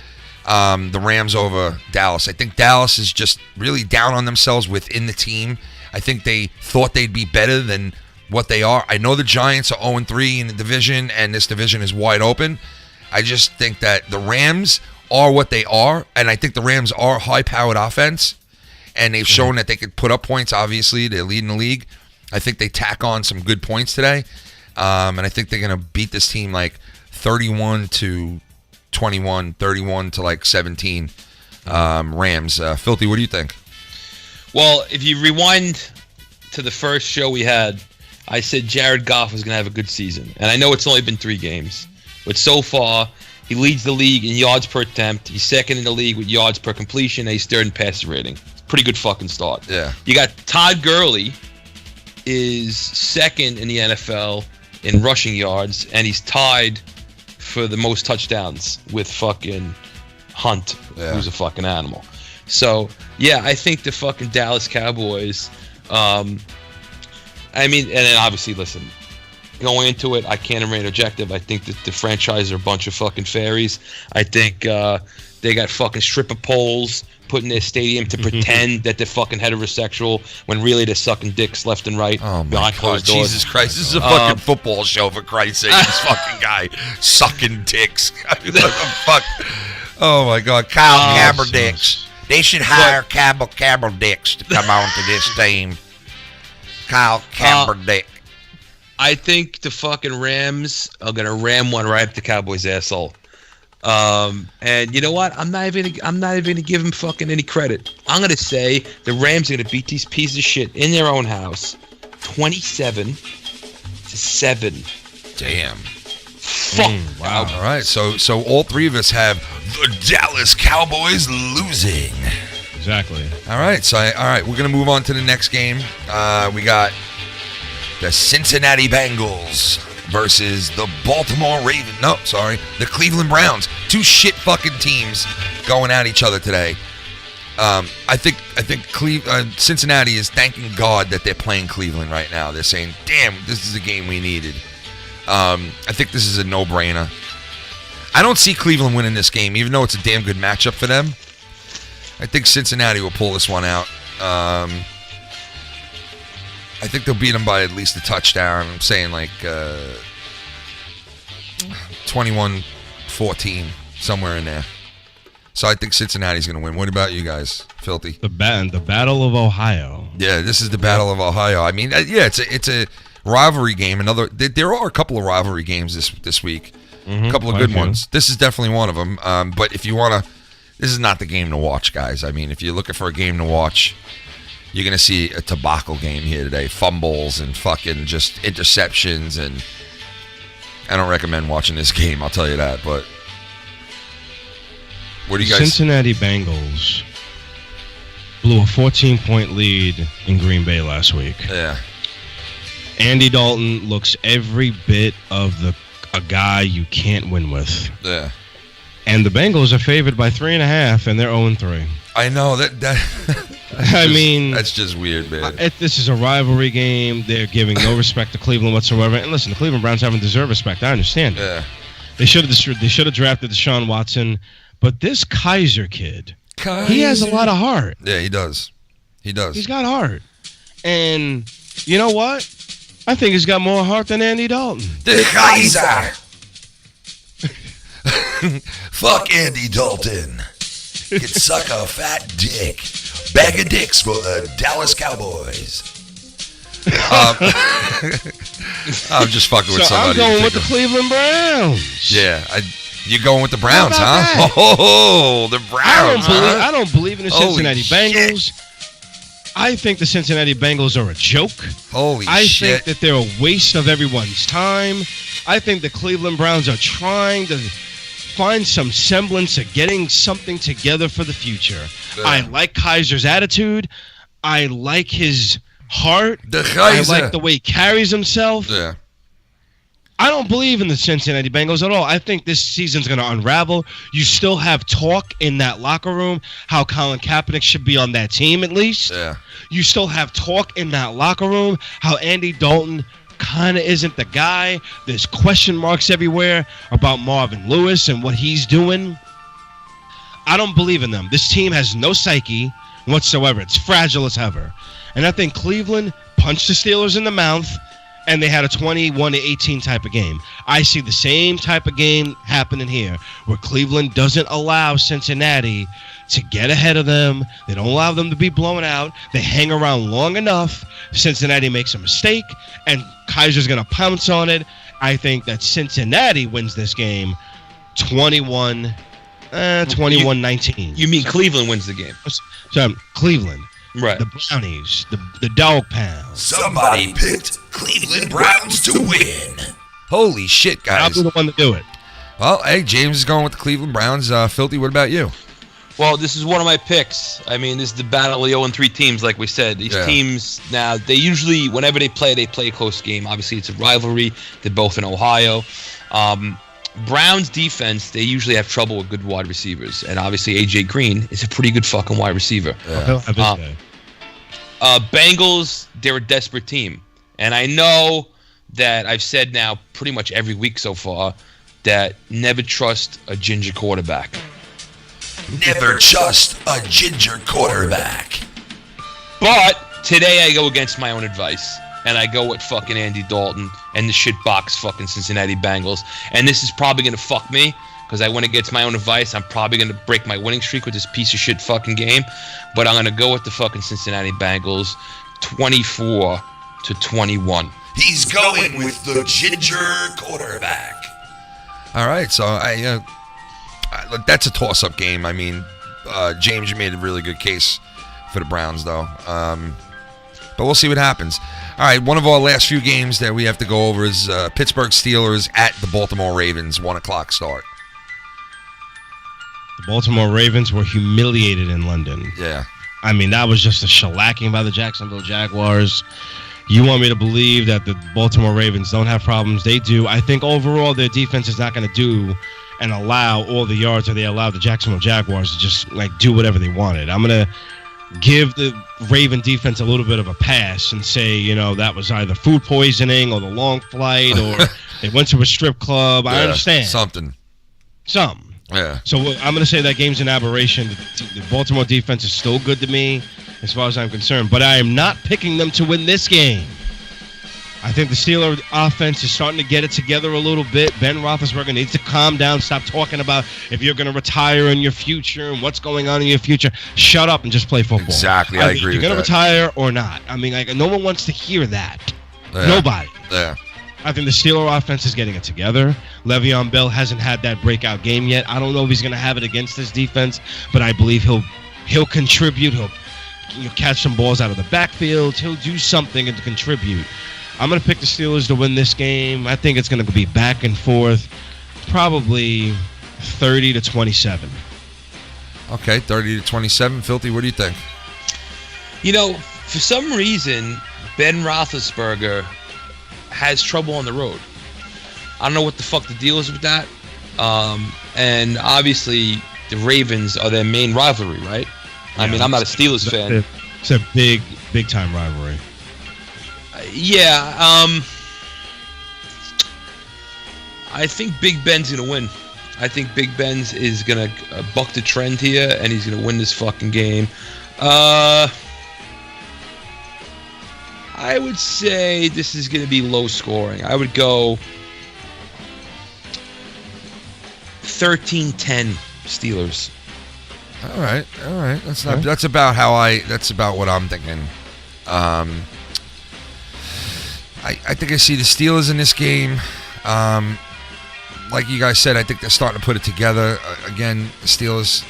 [SPEAKER 1] the Rams over Dallas. I think Dallas is just really down on themselves within the team. I think they thought they'd be better than what they are. I know the Giants are 0-3 in the division, and this division is wide open. I just think that the Rams are what they are, and I think the Rams are high-powered offense. And they've shown that they could put up points, obviously. They're leading the league. I think they tack on some good points today. And I think they're going to beat this team like 31-21, 31-17. Rams. Filthy, what do you think?
[SPEAKER 2] Well, if you rewind to the first show we had, I said Jared Goff was going to have a good season. And I know it's only been 3 games. But so far, he leads the league in yards per attempt. He's second in the league with yards per completion. And he's third in passer rating. Pretty good fucking start.
[SPEAKER 1] Yeah.
[SPEAKER 2] You got Todd Gurley is second in the NFL in rushing yards, and he's tied for the most touchdowns with fucking Hunt, who's a fucking animal. So, yeah, I think the fucking Dallas Cowboys, I mean, and then obviously, listen, going into it, I can't remain objective. I think that the franchise are a bunch of fucking fairies. I think they got fucking stripper poles put in their stadium to pretend that they're fucking heterosexual when really they're sucking dicks left and right.
[SPEAKER 1] Oh my God, Jesus Christ! This is a fucking football show, for Christ's sake. This fucking guy sucking dicks. What the fuck? Oh my God, Kyle Caberdicks. They should hire Caberdicks to come on to this team. Kyle Caberdick.
[SPEAKER 2] I think the fucking Rams are gonna ram one right up the Cowboys' asshole. And you know what? I'm not even gonna give them fucking any credit. I'm gonna say the Rams are gonna beat these pieces of shit in their own house, 27-7.
[SPEAKER 1] Damn.
[SPEAKER 2] Fuck.
[SPEAKER 3] Wow.
[SPEAKER 1] All right, so all three of us have the Dallas Cowboys losing.
[SPEAKER 3] Exactly.
[SPEAKER 1] All right, we're gonna move on to the next game. We got the Cincinnati Bengals versus the Baltimore Ravens. No, sorry, the Cleveland Browns. Two shit fucking teams going at each other today. I think Cincinnati is thanking God that they're playing Cleveland right now. They're saying, "Damn, this is a game we needed." I think this is a no-brainer. I don't see Cleveland winning this game, even though it's a damn good matchup for them. I think Cincinnati will pull this one out. I think they'll beat them by at least a touchdown. I'm saying like 21-14, somewhere in there. So I think Cincinnati's going to win. What about you guys, Filthy?
[SPEAKER 3] The Battle of Ohio.
[SPEAKER 1] Yeah, this is the Battle of Ohio. I mean, yeah, it's a rivalry game. There are a couple of rivalry games this week. A couple of good ones. This is definitely one of them. But if you want to, this is not the game to watch, guys. I mean, if you're looking for a game to watch, you're going to see a tobacco game here today. Fumbles and fucking just interceptions. And I don't recommend watching this game, I'll tell you that. But what do you guys...
[SPEAKER 3] Cincinnati Bengals blew a 14-point lead in Green Bay last week.
[SPEAKER 1] Yeah.
[SPEAKER 3] Andy Dalton looks every bit of a guy you can't win with.
[SPEAKER 1] Yeah.
[SPEAKER 3] And the Bengals are favored by 3.5, and they're 0-3.
[SPEAKER 1] I know that.
[SPEAKER 3] I mean,
[SPEAKER 1] that's just weird, man.
[SPEAKER 3] This is a rivalry game. They're giving no respect to Cleveland whatsoever. And listen, the Cleveland Browns haven't deserved respect. I understand.
[SPEAKER 1] Yeah.
[SPEAKER 3] They should have drafted Deshaun Watson, but this Kaiser kid, he has a lot of heart.
[SPEAKER 1] Yeah, he does. He's
[SPEAKER 3] got heart, and you know what? I think he's got more heart than Andy Dalton.
[SPEAKER 1] The Kaiser. Fuck Andy Dalton. Could suck a fat dick. Bag of dicks for the Dallas Cowboys. I'm just fucking with somebody.
[SPEAKER 3] I'm going with the Cleveland Browns.
[SPEAKER 1] Yeah, you going with the Browns, huh? Oh, the Browns.
[SPEAKER 3] I don't believe in the Cincinnati Bengals. I think the Cincinnati Bengals are a joke.
[SPEAKER 1] Holy
[SPEAKER 3] shit. I think that they're a waste of everyone's time. I think the Cleveland Browns are trying to find some semblance of getting something together for the future. Yeah. I like Kaiser's attitude. I like his heart. I like the way he carries himself.
[SPEAKER 1] Yeah.
[SPEAKER 3] I don't believe in the Cincinnati Bengals at all. I think this season's going to unravel. You still have talk in that locker room how Colin Kaepernick should be on that team at least.
[SPEAKER 1] Yeah.
[SPEAKER 3] You still have talk in that locker room how Andy Dalton kind of isn't the guy. There's question marks everywhere about Marvin Lewis and what he's doing. I don't believe in them. This team has no psyche whatsoever. It's fragile as ever. And I think Cleveland punched the Steelers in the mouth, and they had a 21-18 type of game. I see the same type of game happening here, where Cleveland doesn't allow Cincinnati to get ahead of them. They don't allow them to be blown out. They hang around long enough. Cincinnati makes a mistake, and Kaiser's going to pounce on it. I think that Cincinnati wins this game 21-19.
[SPEAKER 2] You mean Cleveland wins the game?
[SPEAKER 3] So Cleveland.
[SPEAKER 2] Right.
[SPEAKER 3] The Brownies, the Dog Pound.
[SPEAKER 1] Somebody picked Cleveland Browns to win. Holy shit, guys.
[SPEAKER 3] I'll be the one to do it.
[SPEAKER 1] Well, hey, James is going with the Cleveland Browns. Filthy, what about you?
[SPEAKER 2] Well, this is one of my picks. I mean, this is the battle of the 0-3 teams, like we said. These teams, now, they usually, whenever they play a close game. Obviously, it's a rivalry. They're both in Ohio. Browns defense, they usually have trouble with good wide receivers. And obviously, A.J. Green is a pretty good fucking wide receiver.
[SPEAKER 3] Yeah.
[SPEAKER 2] Bengals, they're a desperate team. And I know that I've said now pretty much every week so far, that never trust a ginger quarterback.
[SPEAKER 1] Never trust a ginger quarterback.
[SPEAKER 2] But today I go against my own advice, and I go with fucking Andy Dalton and the shitbox fucking Cincinnati Bengals. And this is probably going to fuck me, because I went against my own advice. I'm probably going to break my winning streak with this piece of shit fucking game. But I'm going to go with the fucking Cincinnati Bengals, 24-21.
[SPEAKER 1] He's going with the ginger quarterback. All right, so look, that's a toss-up game. I mean, James, you made a really good case for the Browns, though. But we'll see what happens. All right, one of our last few games that we have to go over is Pittsburgh Steelers at the Baltimore Ravens, 1 o'clock start.
[SPEAKER 3] The Baltimore Ravens were humiliated in London.
[SPEAKER 1] Yeah.
[SPEAKER 3] I mean, that was just a shellacking by the Jacksonville Jaguars. You want me to believe that the Baltimore Ravens don't have problems? They do. I think overall their defense is not going to do and allow all the yards that they allowed the Jacksonville Jaguars to just do whatever they wanted. I'm going to give the Raven defense a little bit of a pass and say, that was either food poisoning or the long flight or they went to a strip club. I understand.
[SPEAKER 1] Something. Yeah.
[SPEAKER 3] So I'm going to say that game's an aberration. The Baltimore defense is still good to me as far as I'm concerned, but I am not picking them to win this game. I think the Steelers offense is starting to get it together a little bit. Ben Roethlisberger needs to calm down, stop talking about if you're going to retire in your future and what's going on in your future. Shut up and just play football.
[SPEAKER 1] Exactly, I agree with that.
[SPEAKER 3] You're going to retire or not. I mean, no one wants to hear that. Yeah. Nobody.
[SPEAKER 1] Yeah.
[SPEAKER 3] I think the Steelers offense is getting it together. Le'Veon Bell hasn't had that breakout game yet. I don't know if he's going to have it against this defense, but I believe he'll contribute. He'll catch some balls out of the backfield. He'll do something and contribute. I'm going to pick the Steelers to win this game. I think it's going to be back and forth, probably 30-27.
[SPEAKER 1] Okay, 30-27. Filthy, what do you think?
[SPEAKER 2] For some reason, Ben Roethlisberger has trouble on the road. I don't know what the fuck the deal is with that. And obviously, the Ravens are their main rivalry, right? I mean, I'm not a Steelers fan.
[SPEAKER 3] It's a big time rivalry.
[SPEAKER 2] I think Big Ben's going to win. I think Big Ben's is going to buck the trend here, and he's going to win this fucking game. I would say this is going to be low scoring. I would go 13-10 Steelers.
[SPEAKER 1] All right. That's about what I'm thinking. I think I see the Steelers in this game. Like you guys said, I think they're starting to put it together. Again, the Steelers.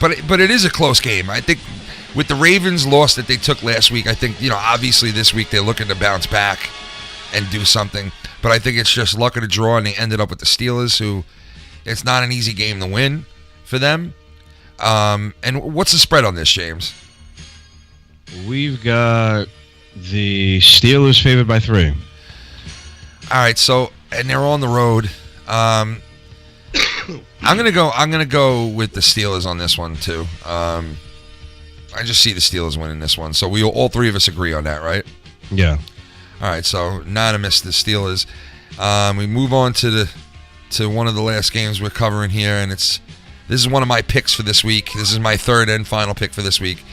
[SPEAKER 1] But it is a close game. I think with the Ravens loss that they took last week, I think, obviously this week they're looking to bounce back and do something. But I think it's just luck of the draw, and they ended up with the Steelers, who it's not an easy game to win for them. And what's the spread on this, James?
[SPEAKER 3] We've got the Steelers favored by 3.
[SPEAKER 1] All right, so and they're on the road. I'm gonna go with the Steelers on this one too. I just see the Steelers winning this one. So all three of us agree on that, right?
[SPEAKER 3] Yeah.
[SPEAKER 1] All right, so unanimous the Steelers. We move on to one of the last games we're covering here, and this is one of my picks for this week. This is my third and final pick for this week.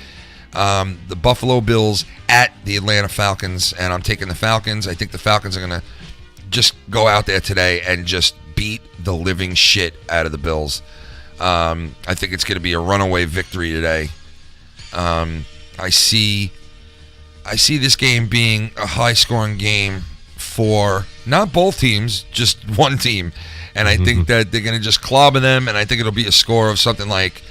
[SPEAKER 1] The Buffalo Bills at the Atlanta Falcons, and I'm taking the Falcons. I think the Falcons are going to just go out there today and just beat the living shit out of the Bills. I think it's going to be a runaway victory today. I see this game being a high-scoring game for not both teams, just one team. And I think that they're going to just clobber them, and I think it'll be a score of something like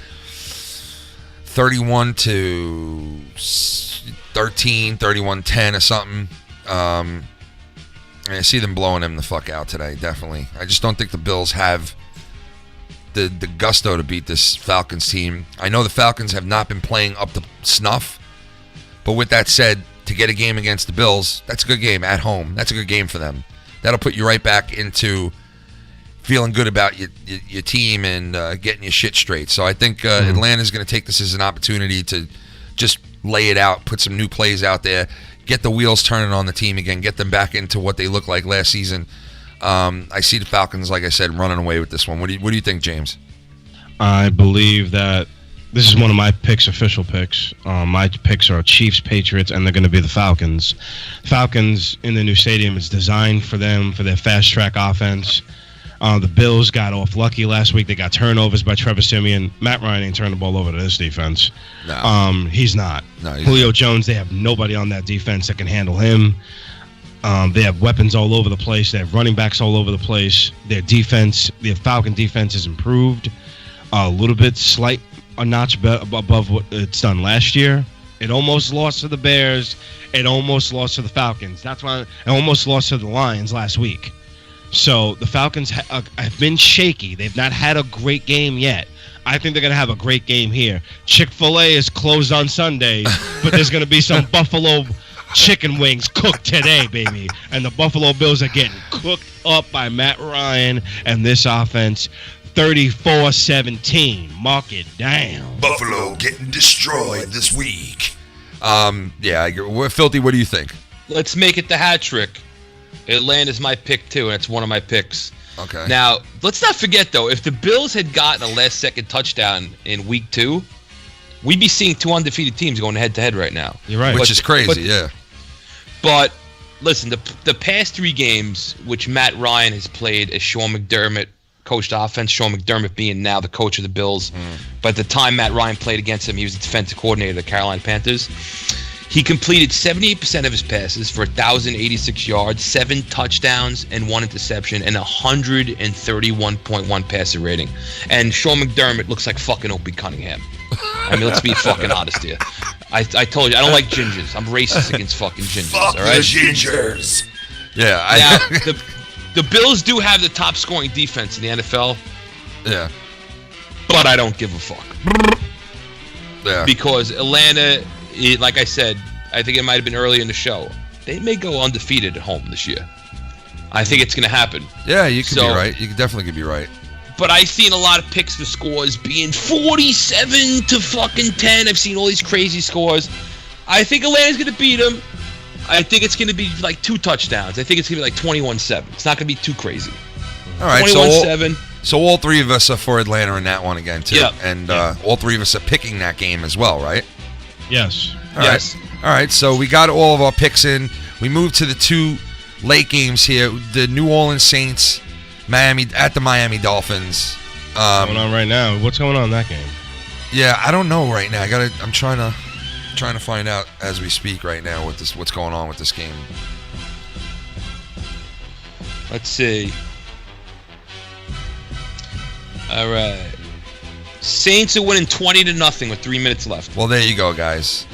[SPEAKER 1] 31-13, 31-10 or something. And I see them blowing them the fuck out today, definitely. I just don't think the Bills have the gusto to beat this Falcons team. I know the Falcons have not been playing up to snuff, but with that said, to get a game against the Bills, that's a good game at home. That's a good game for them. That'll put you right back into feeling good about your team and getting your shit straight. So I think Atlanta's going to take this as an opportunity to just lay it out, put some new plays out there, get the wheels turning on the team again, get them back into what they looked like last season. I see the Falcons, like I said, running away with this one. What do you think, James?
[SPEAKER 3] I believe that this is one of my picks, official picks. My picks are Chiefs, Patriots, and they're going to be the Falcons. Falcons in the new stadium is designed for them, for their fast-track offense. The Bills got off lucky last week. They got turnovers by Trevor Siemian. Matt Ryan ain't turned the ball over to this defense.
[SPEAKER 1] No.
[SPEAKER 3] He's not.
[SPEAKER 1] No,
[SPEAKER 3] Julio Jones, they have nobody on that defense that can handle him. They have weapons all over the place. They have running backs all over the place. Their defense, the Falcon defense, has improved a little bit, a notch above what it's done last year. It almost lost to the Bears. It almost lost to the Falcons. That's why it almost lost to the Lions last week. So the Falcons have been shaky. They've not had a great game yet. I think they're going to have a great game here. Chick-fil-A is closed on Sundays, but there's going to be some Buffalo chicken wings cooked today, baby. And the Buffalo Bills are getting cooked up by Matt Ryan and this offense. 34-17. Mark it down.
[SPEAKER 1] Buffalo getting destroyed this week. Yeah, Filthy, what do you think?
[SPEAKER 2] Let's make it the hat trick. Atlanta's my pick, too, and it's one of my picks.
[SPEAKER 1] Okay.
[SPEAKER 2] Now, let's not forget, though, if the Bills had gotten a last-second touchdown in Week 2, we'd be seeing two undefeated teams going head-to-head right now.
[SPEAKER 3] You're right.
[SPEAKER 1] Which is crazy, yeah.
[SPEAKER 2] But, listen, the past 3 games, which Matt Ryan has played as Sean McDermott coached offense, Sean McDermott being now the coach of the Bills. But at the time Matt Ryan played against him, he was the defensive coordinator of the Carolina Panthers. He completed 78% of his passes for 1,086 yards, 7 touchdowns, and 1 interception, and 131.1 passer rating. And Sean McDermott looks like fucking Opie Cunningham. I mean, let's be fucking honest here. I told you, I don't like gingers. I'm racist against fucking gingers.
[SPEAKER 1] Fuck
[SPEAKER 2] all right?
[SPEAKER 1] the gingers. Yeah.
[SPEAKER 2] Now, the Bills do have the top scoring defense in the NFL.
[SPEAKER 1] Yeah.
[SPEAKER 2] But I don't give a fuck.
[SPEAKER 1] Yeah.
[SPEAKER 2] Because Atlanta, like I said, I think it might have been earlier in the show, they may go undefeated at home this year. I think it's going to happen.
[SPEAKER 1] Yeah, you could be right. You definitely could be right.
[SPEAKER 2] But I've seen a lot of picks for scores being 47-10. I've seen all these crazy scores. I think Atlanta's going to beat them. I think it's going to be like 2 touchdowns. I think it's going to be like 21-7. It's not going to be too crazy.
[SPEAKER 1] All right,
[SPEAKER 2] 21-7.
[SPEAKER 1] So all 3 of us are for Atlanta in that one again, too.
[SPEAKER 2] Yep.
[SPEAKER 1] And all 3 of us are picking that game as well, right?
[SPEAKER 3] Yes.
[SPEAKER 2] Yes.
[SPEAKER 1] All right, so we got all of our picks in. We moved to the 2 late games here. The New Orleans Saints, at the Miami Dolphins.
[SPEAKER 3] What's going on right now? What's going on in that game?
[SPEAKER 1] Yeah, I don't know right now. I'm trying to find out as we speak right now what's going on with this game.
[SPEAKER 2] Let's see. All right. Saints are winning 20-0 with 3 minutes left.
[SPEAKER 1] Well, there you go, guys.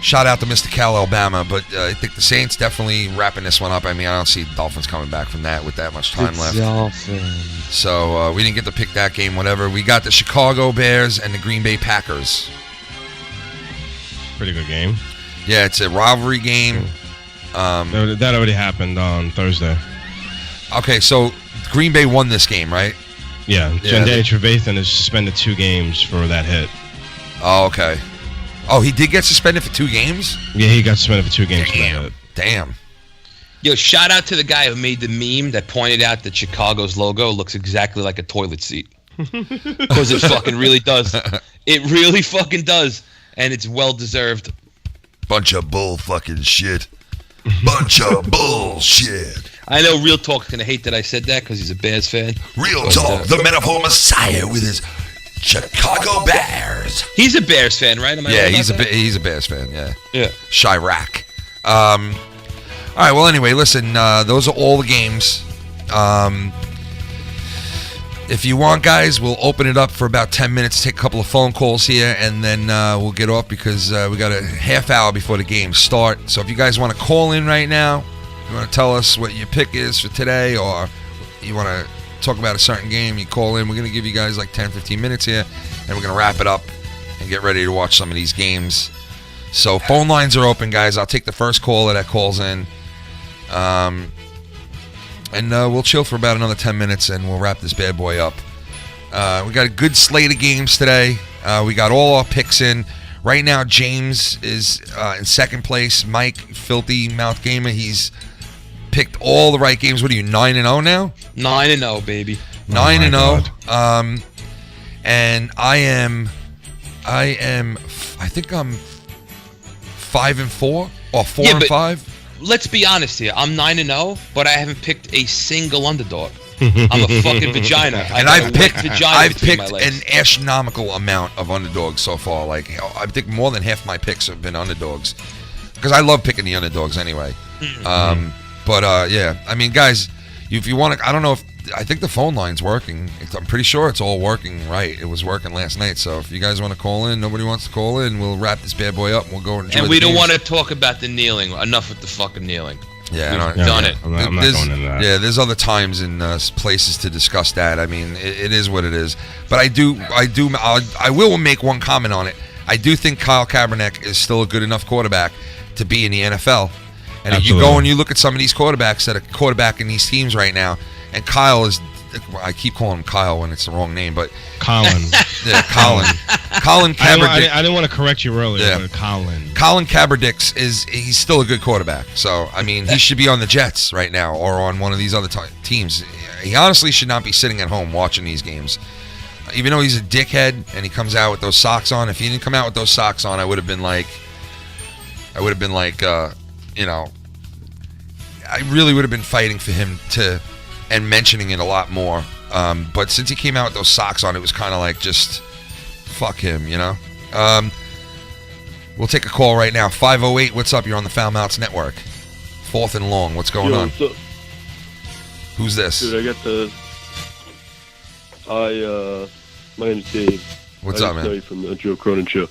[SPEAKER 1] Shout out to Mr. Cal, Alabama, but I think the Saints definitely wrapping this one up. I mean, I don't see the Dolphins coming back from that with that much time left.
[SPEAKER 2] Dolphins.
[SPEAKER 1] So we didn't get to pick that game, whatever. We got the Chicago Bears and the Green Bay Packers.
[SPEAKER 3] Pretty good game.
[SPEAKER 1] Yeah, it's a rivalry game.
[SPEAKER 3] That already happened on Thursday.
[SPEAKER 1] Okay, so Green Bay won this game, right?
[SPEAKER 3] Yeah, Danny Trevathan is suspended 2 games for that hit.
[SPEAKER 1] Oh, okay. Oh, he did get suspended for 2 games?
[SPEAKER 3] Yeah, he got suspended for 2 games for that hit.
[SPEAKER 1] Damn.
[SPEAKER 2] Yo, shout out to the guy who made the meme that pointed out that Chicago's logo looks exactly like a toilet seat. Because it fucking really does. It really fucking does. And it's well-deserved.
[SPEAKER 1] Bunch of bull fucking shit. Bunch of bullshit.
[SPEAKER 2] I know Real Talk's going to hate that I said that because he's a Bears fan.
[SPEAKER 1] Real Talk, the metaphor messiah with his Chicago Bears.
[SPEAKER 2] He's a Bears fan, right?
[SPEAKER 1] Yeah, he's a Bears fan, yeah.
[SPEAKER 2] Yeah.
[SPEAKER 1] Chirac. All right, well, anyway, listen, those are all the games. If you want, guys, we'll open it up for about 10 minutes, take a couple of phone calls here, and then we'll get off because we got a half hour before the games start. So if you guys want to call in right now, you want to tell us what your pick is for today, or you want to talk about a certain game, you call in. We're going to give you guys like 10, 15 minutes here, and we're going to wrap it up and get ready to watch some of these games. So phone lines are open, guys. I'll take the first caller that calls in. And we'll chill for about another 10 minutes, and we'll wrap this bad boy up. We got a good slate of games today. We got all our picks in. Right now, James is in second place. Mike, filthy mouth gamer, he's picked all the right games. What are you, 9-0 now?
[SPEAKER 2] 9-0, baby.
[SPEAKER 1] 9-0. And I think I'm 5-4 or 4-5.
[SPEAKER 2] Let's be honest here. I'm 9-0, but I haven't picked a single underdog. I'm a fucking vagina.
[SPEAKER 1] And I've picked an astronomical amount of underdogs so far. Like, I think more than half my picks have been underdogs, because I love picking the underdogs anyway. But yeah, I mean, guys, if you want to, I think the phone line's working. I'm pretty sure it's all working right. It was working last night. So if you guys want to call in, nobody wants to call in, we'll wrap this bad boy up and we'll go enjoy.
[SPEAKER 2] And we don't want to talk about the kneeling. Enough with the fucking kneeling.
[SPEAKER 1] Yeah,
[SPEAKER 2] we've done it.
[SPEAKER 3] I'm not going into that.
[SPEAKER 1] Yeah, there's other times and places to discuss that. I mean, it is what it is. But I will make one comment on it. I do think Kyle Kaepernick is still a good enough quarterback to be in the NFL. And if you go and you look at some of these quarterbacks that are quarterbacking these teams right now, and Kyle is, I keep calling him Kyle when it's the wrong name, but
[SPEAKER 3] Colin.
[SPEAKER 1] Yeah, Colin Kaepernick.
[SPEAKER 3] I didn't want to correct you earlier, but Colin
[SPEAKER 1] Kaepernick he's still a good quarterback. So I mean, he should be on the Jets right now or on one of these other teams. He honestly should not be sitting at home watching these games. Even though he's a dickhead and he comes out with those socks on, if he didn't come out with those socks on, I would have been like, you know, I really would have been fighting for him to. And mentioning it a lot more. But since he came out with those socks on, it was kind of like just fuck him, you know? We'll take a call right now. 508, what's up? You're on the Foul Mouths Network. Fourth and long. What's going on?
[SPEAKER 4] What's up?
[SPEAKER 1] Who's this?
[SPEAKER 4] Dude, my name's Dave.
[SPEAKER 1] What's up, man?
[SPEAKER 4] I from the Joe Cronin show.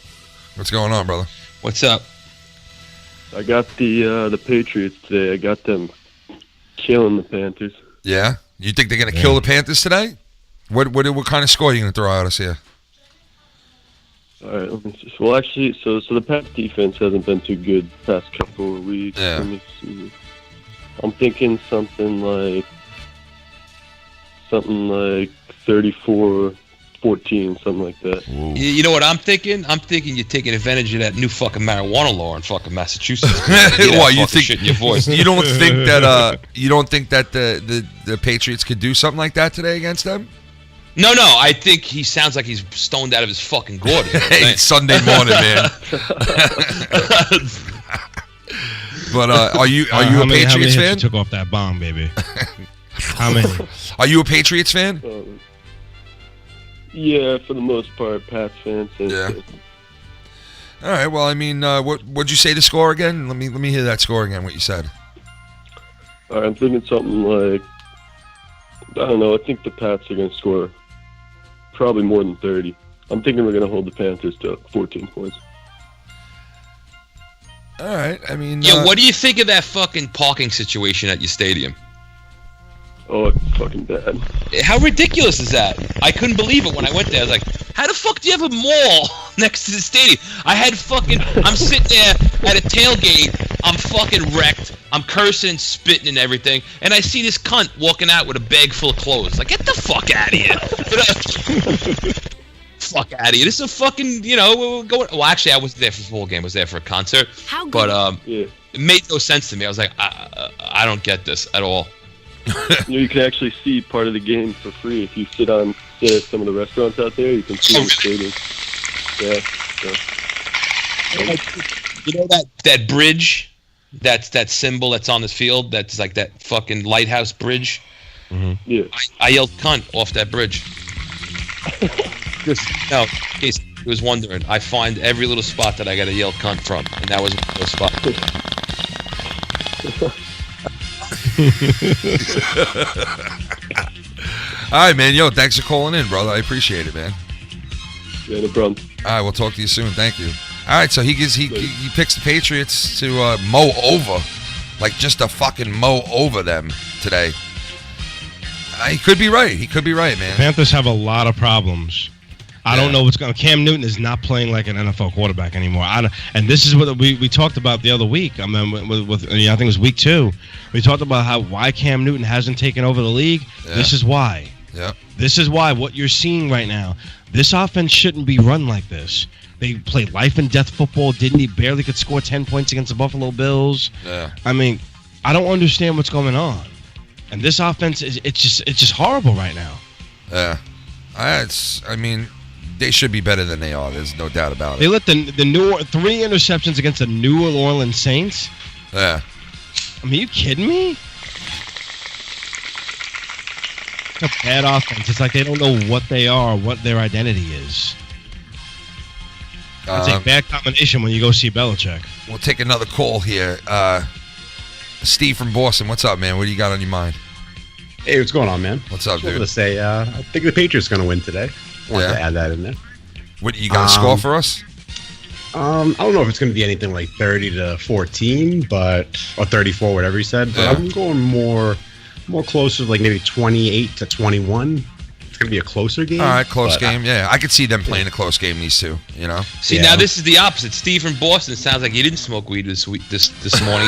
[SPEAKER 1] What's going on, brother?
[SPEAKER 2] What's up?
[SPEAKER 4] I got the Patriots today. I got them killing the Panthers.
[SPEAKER 1] Yeah? You think they're going to kill the Panthers today? What kind of score are you going to throw at us here?
[SPEAKER 4] All right, let me see. Well, actually, so the Pats defense hasn't been too good the past couple of weeks.
[SPEAKER 1] Yeah.
[SPEAKER 4] Let me see. I'm thinking something like 34-14, something like that.
[SPEAKER 1] Ooh.
[SPEAKER 2] You know what I'm thinking? I'm thinking you're taking advantage of that new fucking marijuana law in fucking Massachusetts.
[SPEAKER 1] Well, you think
[SPEAKER 2] shit in your voice?
[SPEAKER 1] You don't think that the Patriots could do something like that today against them?
[SPEAKER 2] No. I think he sounds like he's stoned out of his fucking gourd.
[SPEAKER 1] Hey, it's Sunday morning, man. But are you a Patriots
[SPEAKER 3] how many
[SPEAKER 1] fan?
[SPEAKER 3] You took off that bomb, baby. How many?
[SPEAKER 1] Are you a Patriots fan?
[SPEAKER 4] Yeah, for the most part, Pats fans.
[SPEAKER 1] Yeah. All right. Well, I mean, what'd you say the score again? Let me hear that score again. What you said.
[SPEAKER 4] All right, I'm thinking something like, I don't know. I think the Pats are going to score probably more than 30. I'm thinking we're going to hold the Panthers to 14 points.
[SPEAKER 1] All right. I mean,
[SPEAKER 2] yeah. What do you think of that fucking parking situation at your stadium?
[SPEAKER 4] Oh, it's fucking bad.
[SPEAKER 2] How ridiculous is that? I couldn't believe it when I went there. I was like, how the fuck do you have a mall next to the stadium? I'm sitting there at a tailgate. I'm fucking wrecked. I'm cursing, spitting, and everything. And I see this cunt walking out with a bag full of clothes. Like, get the fuck out of here. Fuck out of here. This is a fucking, we're going. Well, actually, I wasn't there for the full game. I was there for a concert.
[SPEAKER 5] How good?
[SPEAKER 2] But
[SPEAKER 4] Yeah.
[SPEAKER 2] it made no sense to me. I was like, I don't get this at all.
[SPEAKER 4] You can actually see part of the game for free if you sit at some of the restaurants out there. You can see the stadium. Yeah. So.
[SPEAKER 2] You know that bridge? That's that symbol that's on this field. That's like that fucking lighthouse bridge.
[SPEAKER 3] Mm-hmm.
[SPEAKER 4] Yeah.
[SPEAKER 2] I yelled cunt off that bridge. No, in case you was wondering, I find every little spot that I got to yell cunt from, and that was one of those spots.
[SPEAKER 1] all right, man. Yo, thanks for calling in, brother. I appreciate it, man.
[SPEAKER 4] Yeah, no problem.
[SPEAKER 1] All right, we'll talk to you soon. Thank you. All right, so he picks the Patriots to mow over, like just to fucking mow over them today. He could be right. He could be right, man.
[SPEAKER 3] Panthers have a lot of problems. I don't know what's going on. Cam Newton is not playing like an NFL quarterback anymore. And this is what we talked about the other week. I mean, I think it was week 2. We talked about why Cam Newton hasn't taken over the league. Yeah. This is why.
[SPEAKER 1] Yeah.
[SPEAKER 3] This is why what you're seeing right now. This offense shouldn't be run like this. They played life and death football. Didn't he barely could score 10 points against the Buffalo Bills?
[SPEAKER 1] Yeah.
[SPEAKER 3] I mean, I don't understand what's going on. And this offense it's just horrible right now.
[SPEAKER 1] Yeah. I mean, they should be better than they are. There's no doubt about it.
[SPEAKER 3] They let the 3 interceptions against the New Orleans Saints.
[SPEAKER 1] Yeah.
[SPEAKER 3] I mean, you kidding me? It's a bad offense. It's like they don't know what they are, what their identity is. That's a bad combination when you go see Belichick.
[SPEAKER 1] We'll take another call here. Steve from Boston, what's up, man? What do you got on your mind?
[SPEAKER 5] Hey, what's going on, man?
[SPEAKER 1] What's up,
[SPEAKER 5] I
[SPEAKER 1] dude?
[SPEAKER 5] was going to say, I think the Patriots are going to win today. I wanted to add that in there.
[SPEAKER 1] What you got a score for us?
[SPEAKER 5] I don't know if it's going to be anything like 30-14, or 34, whatever you said. But I'm going more closer, like maybe 28-21. It's going to be a closer game.
[SPEAKER 1] All right, close game. Yeah, I could see them playing a close game. These two, you know.
[SPEAKER 2] See, now this is the opposite. Steve from Boston sounds like he didn't smoke weed this morning. He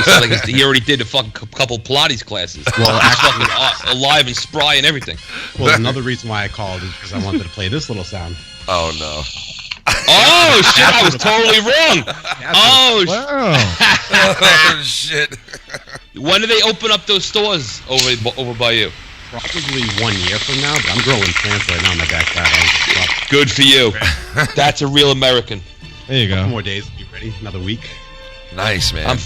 [SPEAKER 2] sounds like he already did a fucking couple Pilates classes. Well, he's fucking alive and spry and everything.
[SPEAKER 5] Well, another reason why I called is because I wanted to play this little sound.
[SPEAKER 1] Oh no.
[SPEAKER 2] Oh shit! I was totally wrong. Oh
[SPEAKER 3] Wow.
[SPEAKER 1] Oh shit.
[SPEAKER 2] When do they open up those stores over by you?
[SPEAKER 5] Probably 1 year from now, but I'm growing plants right now in my backyard.
[SPEAKER 2] Good for you. That's a real American.
[SPEAKER 3] There you go.
[SPEAKER 5] More days to be ready. Another week.
[SPEAKER 1] Nice, man.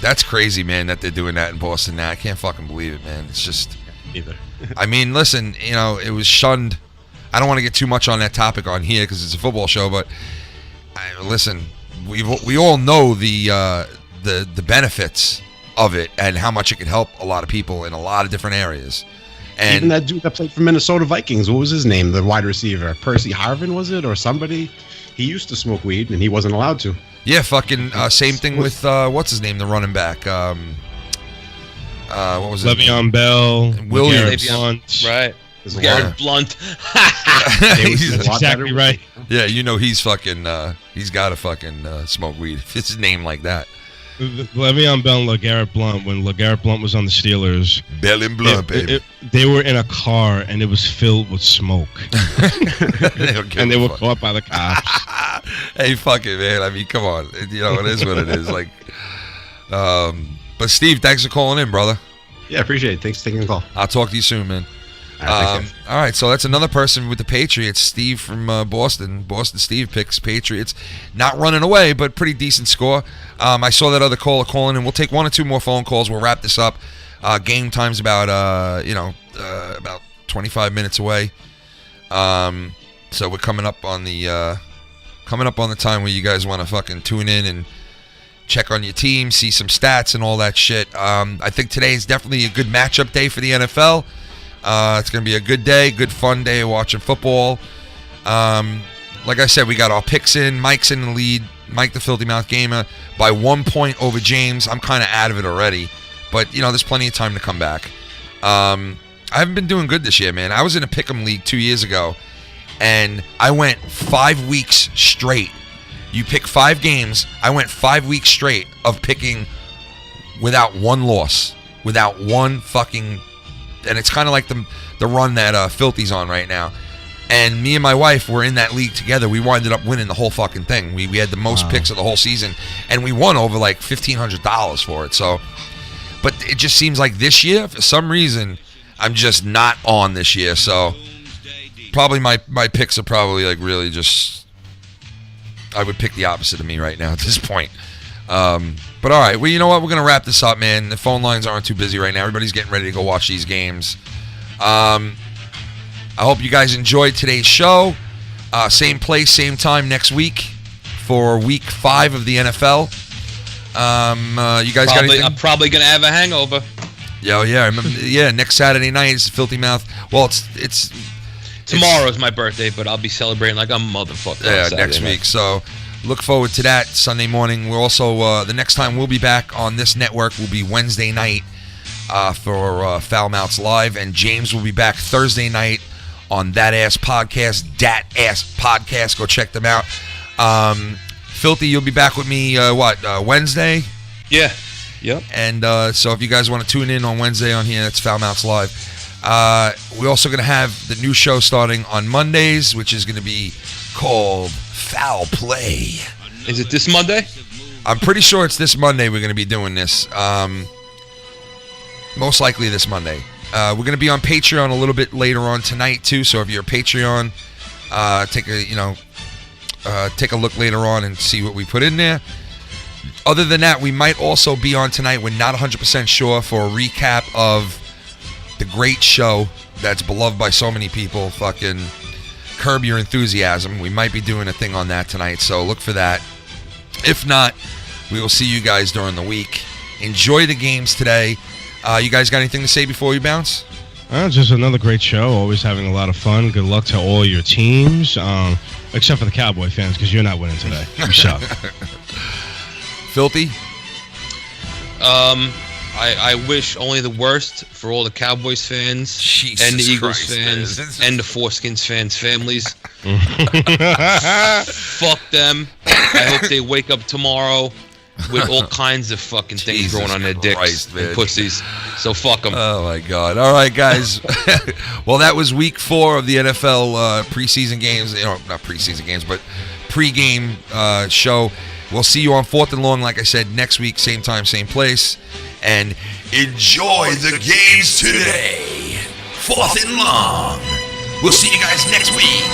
[SPEAKER 1] That's crazy, man, that they're doing that in Boston now. I can't fucking believe it, man. It's just...
[SPEAKER 5] Either.
[SPEAKER 1] I mean, listen, you know, it was shunned. I don't want to get too much on that topic on here because it's a football show, but listen, we all know the benefits of it and how much it could help a lot of people in a lot of different areas. And
[SPEAKER 5] even that dude that played for Minnesota Vikings, what was his name? The wide receiver, Percy Harvin, was it, or somebody? He used to smoke weed and he wasn't allowed to.
[SPEAKER 1] Yeah, fucking same thing with what's his name, the running back. What was his name?
[SPEAKER 3] Le'Veon Bell,
[SPEAKER 1] Williams.
[SPEAKER 2] Blunt. Right.
[SPEAKER 1] Yeah.
[SPEAKER 2] Blunt.
[SPEAKER 1] He's
[SPEAKER 3] exactly right.
[SPEAKER 1] Yeah, you know he's fucking. He's got to fucking smoke weed. If it's his name like that.
[SPEAKER 3] Le'Veon Bell and LeGarrette Blunt, when LeGarrette Blunt was on the Steelers,
[SPEAKER 1] Bell and Blunt, baby.
[SPEAKER 3] They were in a car and it was filled with smoke. And they were caught by the cops.
[SPEAKER 1] Hey, fuck it, man. I mean, come on. You know, it is what it is. Like, but Steve, thanks for calling in, brother.
[SPEAKER 5] Yeah, appreciate it. Thanks for taking the call.
[SPEAKER 1] I'll talk to you soon, man.
[SPEAKER 5] All
[SPEAKER 1] right, so that's another person with the Patriots. Steve from Boston. Boston Steve picks Patriots. Not running away, but pretty decent score. I saw that other caller calling in. We'll take one or two more phone calls. We'll wrap this up. Game time's about about 25 minutes away. So we're coming up on the time where you guys want to fucking tune in and check on your team, see some stats and all that shit. I think today is definitely a good matchup day for the NFL. It's going to be a good day, good fun day watching football. Like I said, we got our picks in. Mike's in the lead. Mike the Filthy Mouth Gamer by 1 point over James. I'm kind of out of it already. But, you know, there's plenty of time to come back. I haven't been doing good this year, man. I was in a pick'em league 2 years ago, and I went 5 weeks straight. You pick 5 games. I went 5 weeks straight of picking without one loss. Without one fucking... And it's kind of like the run that Filthy's on right now. And me and my wife were in that league together. We winded up winning the whole fucking thing. We had the most picks of the whole season. And we won over like $1,500 for it. So, but it just seems like this year, for some reason, I'm just not on this year. So probably my picks are probably like really just... I would pick the opposite of me right now at this point. But all right, well, you know what? We're going to wrap this up, man. The phone lines aren't too busy right now. Everybody's getting ready to go watch these games. I hope you guys enjoyed today's show. Same place, same time next week for week 5 of the NFL. You guys got anything?
[SPEAKER 2] I'm probably going to have a hangover.
[SPEAKER 1] Yeah, I remember, yeah, next Saturday night is Filthy Mouth. Well, it's
[SPEAKER 2] tomorrow's my birthday, but I'll be celebrating like a motherfucker.
[SPEAKER 1] Yeah, next week. So look forward to that Sunday morning. We're also the next time we'll be back on this network will be Wednesday night for Foul Mouths Live, and James will be back Thursday night on Dat Ass Podcast. Go check them out. Filthy, you'll be back with me Wednesday?
[SPEAKER 2] Yeah. Yep.
[SPEAKER 1] And so if you guys want to tune in on Wednesday on here, that's Foul Mouths Live. We're also going to have the new show starting on Mondays, which is going to be called Foul Play.
[SPEAKER 2] Is it this Monday?
[SPEAKER 1] I'm pretty sure it's this Monday we're going to be doing this. Most likely this Monday. We're going to be on Patreon a little bit later on tonight too. So if you're a Patreon, take a look later on and see what we put in there. Other than that, we might also be on tonight. We're not 100% sure for a recap of the great show that's beloved by so many people. Fucking Curb Your Enthusiasm. We might be doing a thing on that tonight, so look for that. If not, we will see you guys during the week. Enjoy the games today. You guys got anything to say before we bounce?
[SPEAKER 3] Just another great show. Always having a lot of fun. Good luck to all your teams, except for the Cowboy fans, because you're not winning today. You suck.
[SPEAKER 1] Filthy?
[SPEAKER 2] I wish only the worst for all the Cowboys fans and the Eagles fans and the Foreskins fans' families. Fuck them. I hope they wake up tomorrow with all kinds of fucking things growing on their dicks and pussies. So fuck them.
[SPEAKER 1] Oh, my God. All right, guys. Well, that was week 4 of the NFL preseason games. Not preseason games, but pregame show. We'll see you on 4th and Long, like I said, next week, same time, same place. And enjoy the games today. 4th and Long. We'll see you guys next week.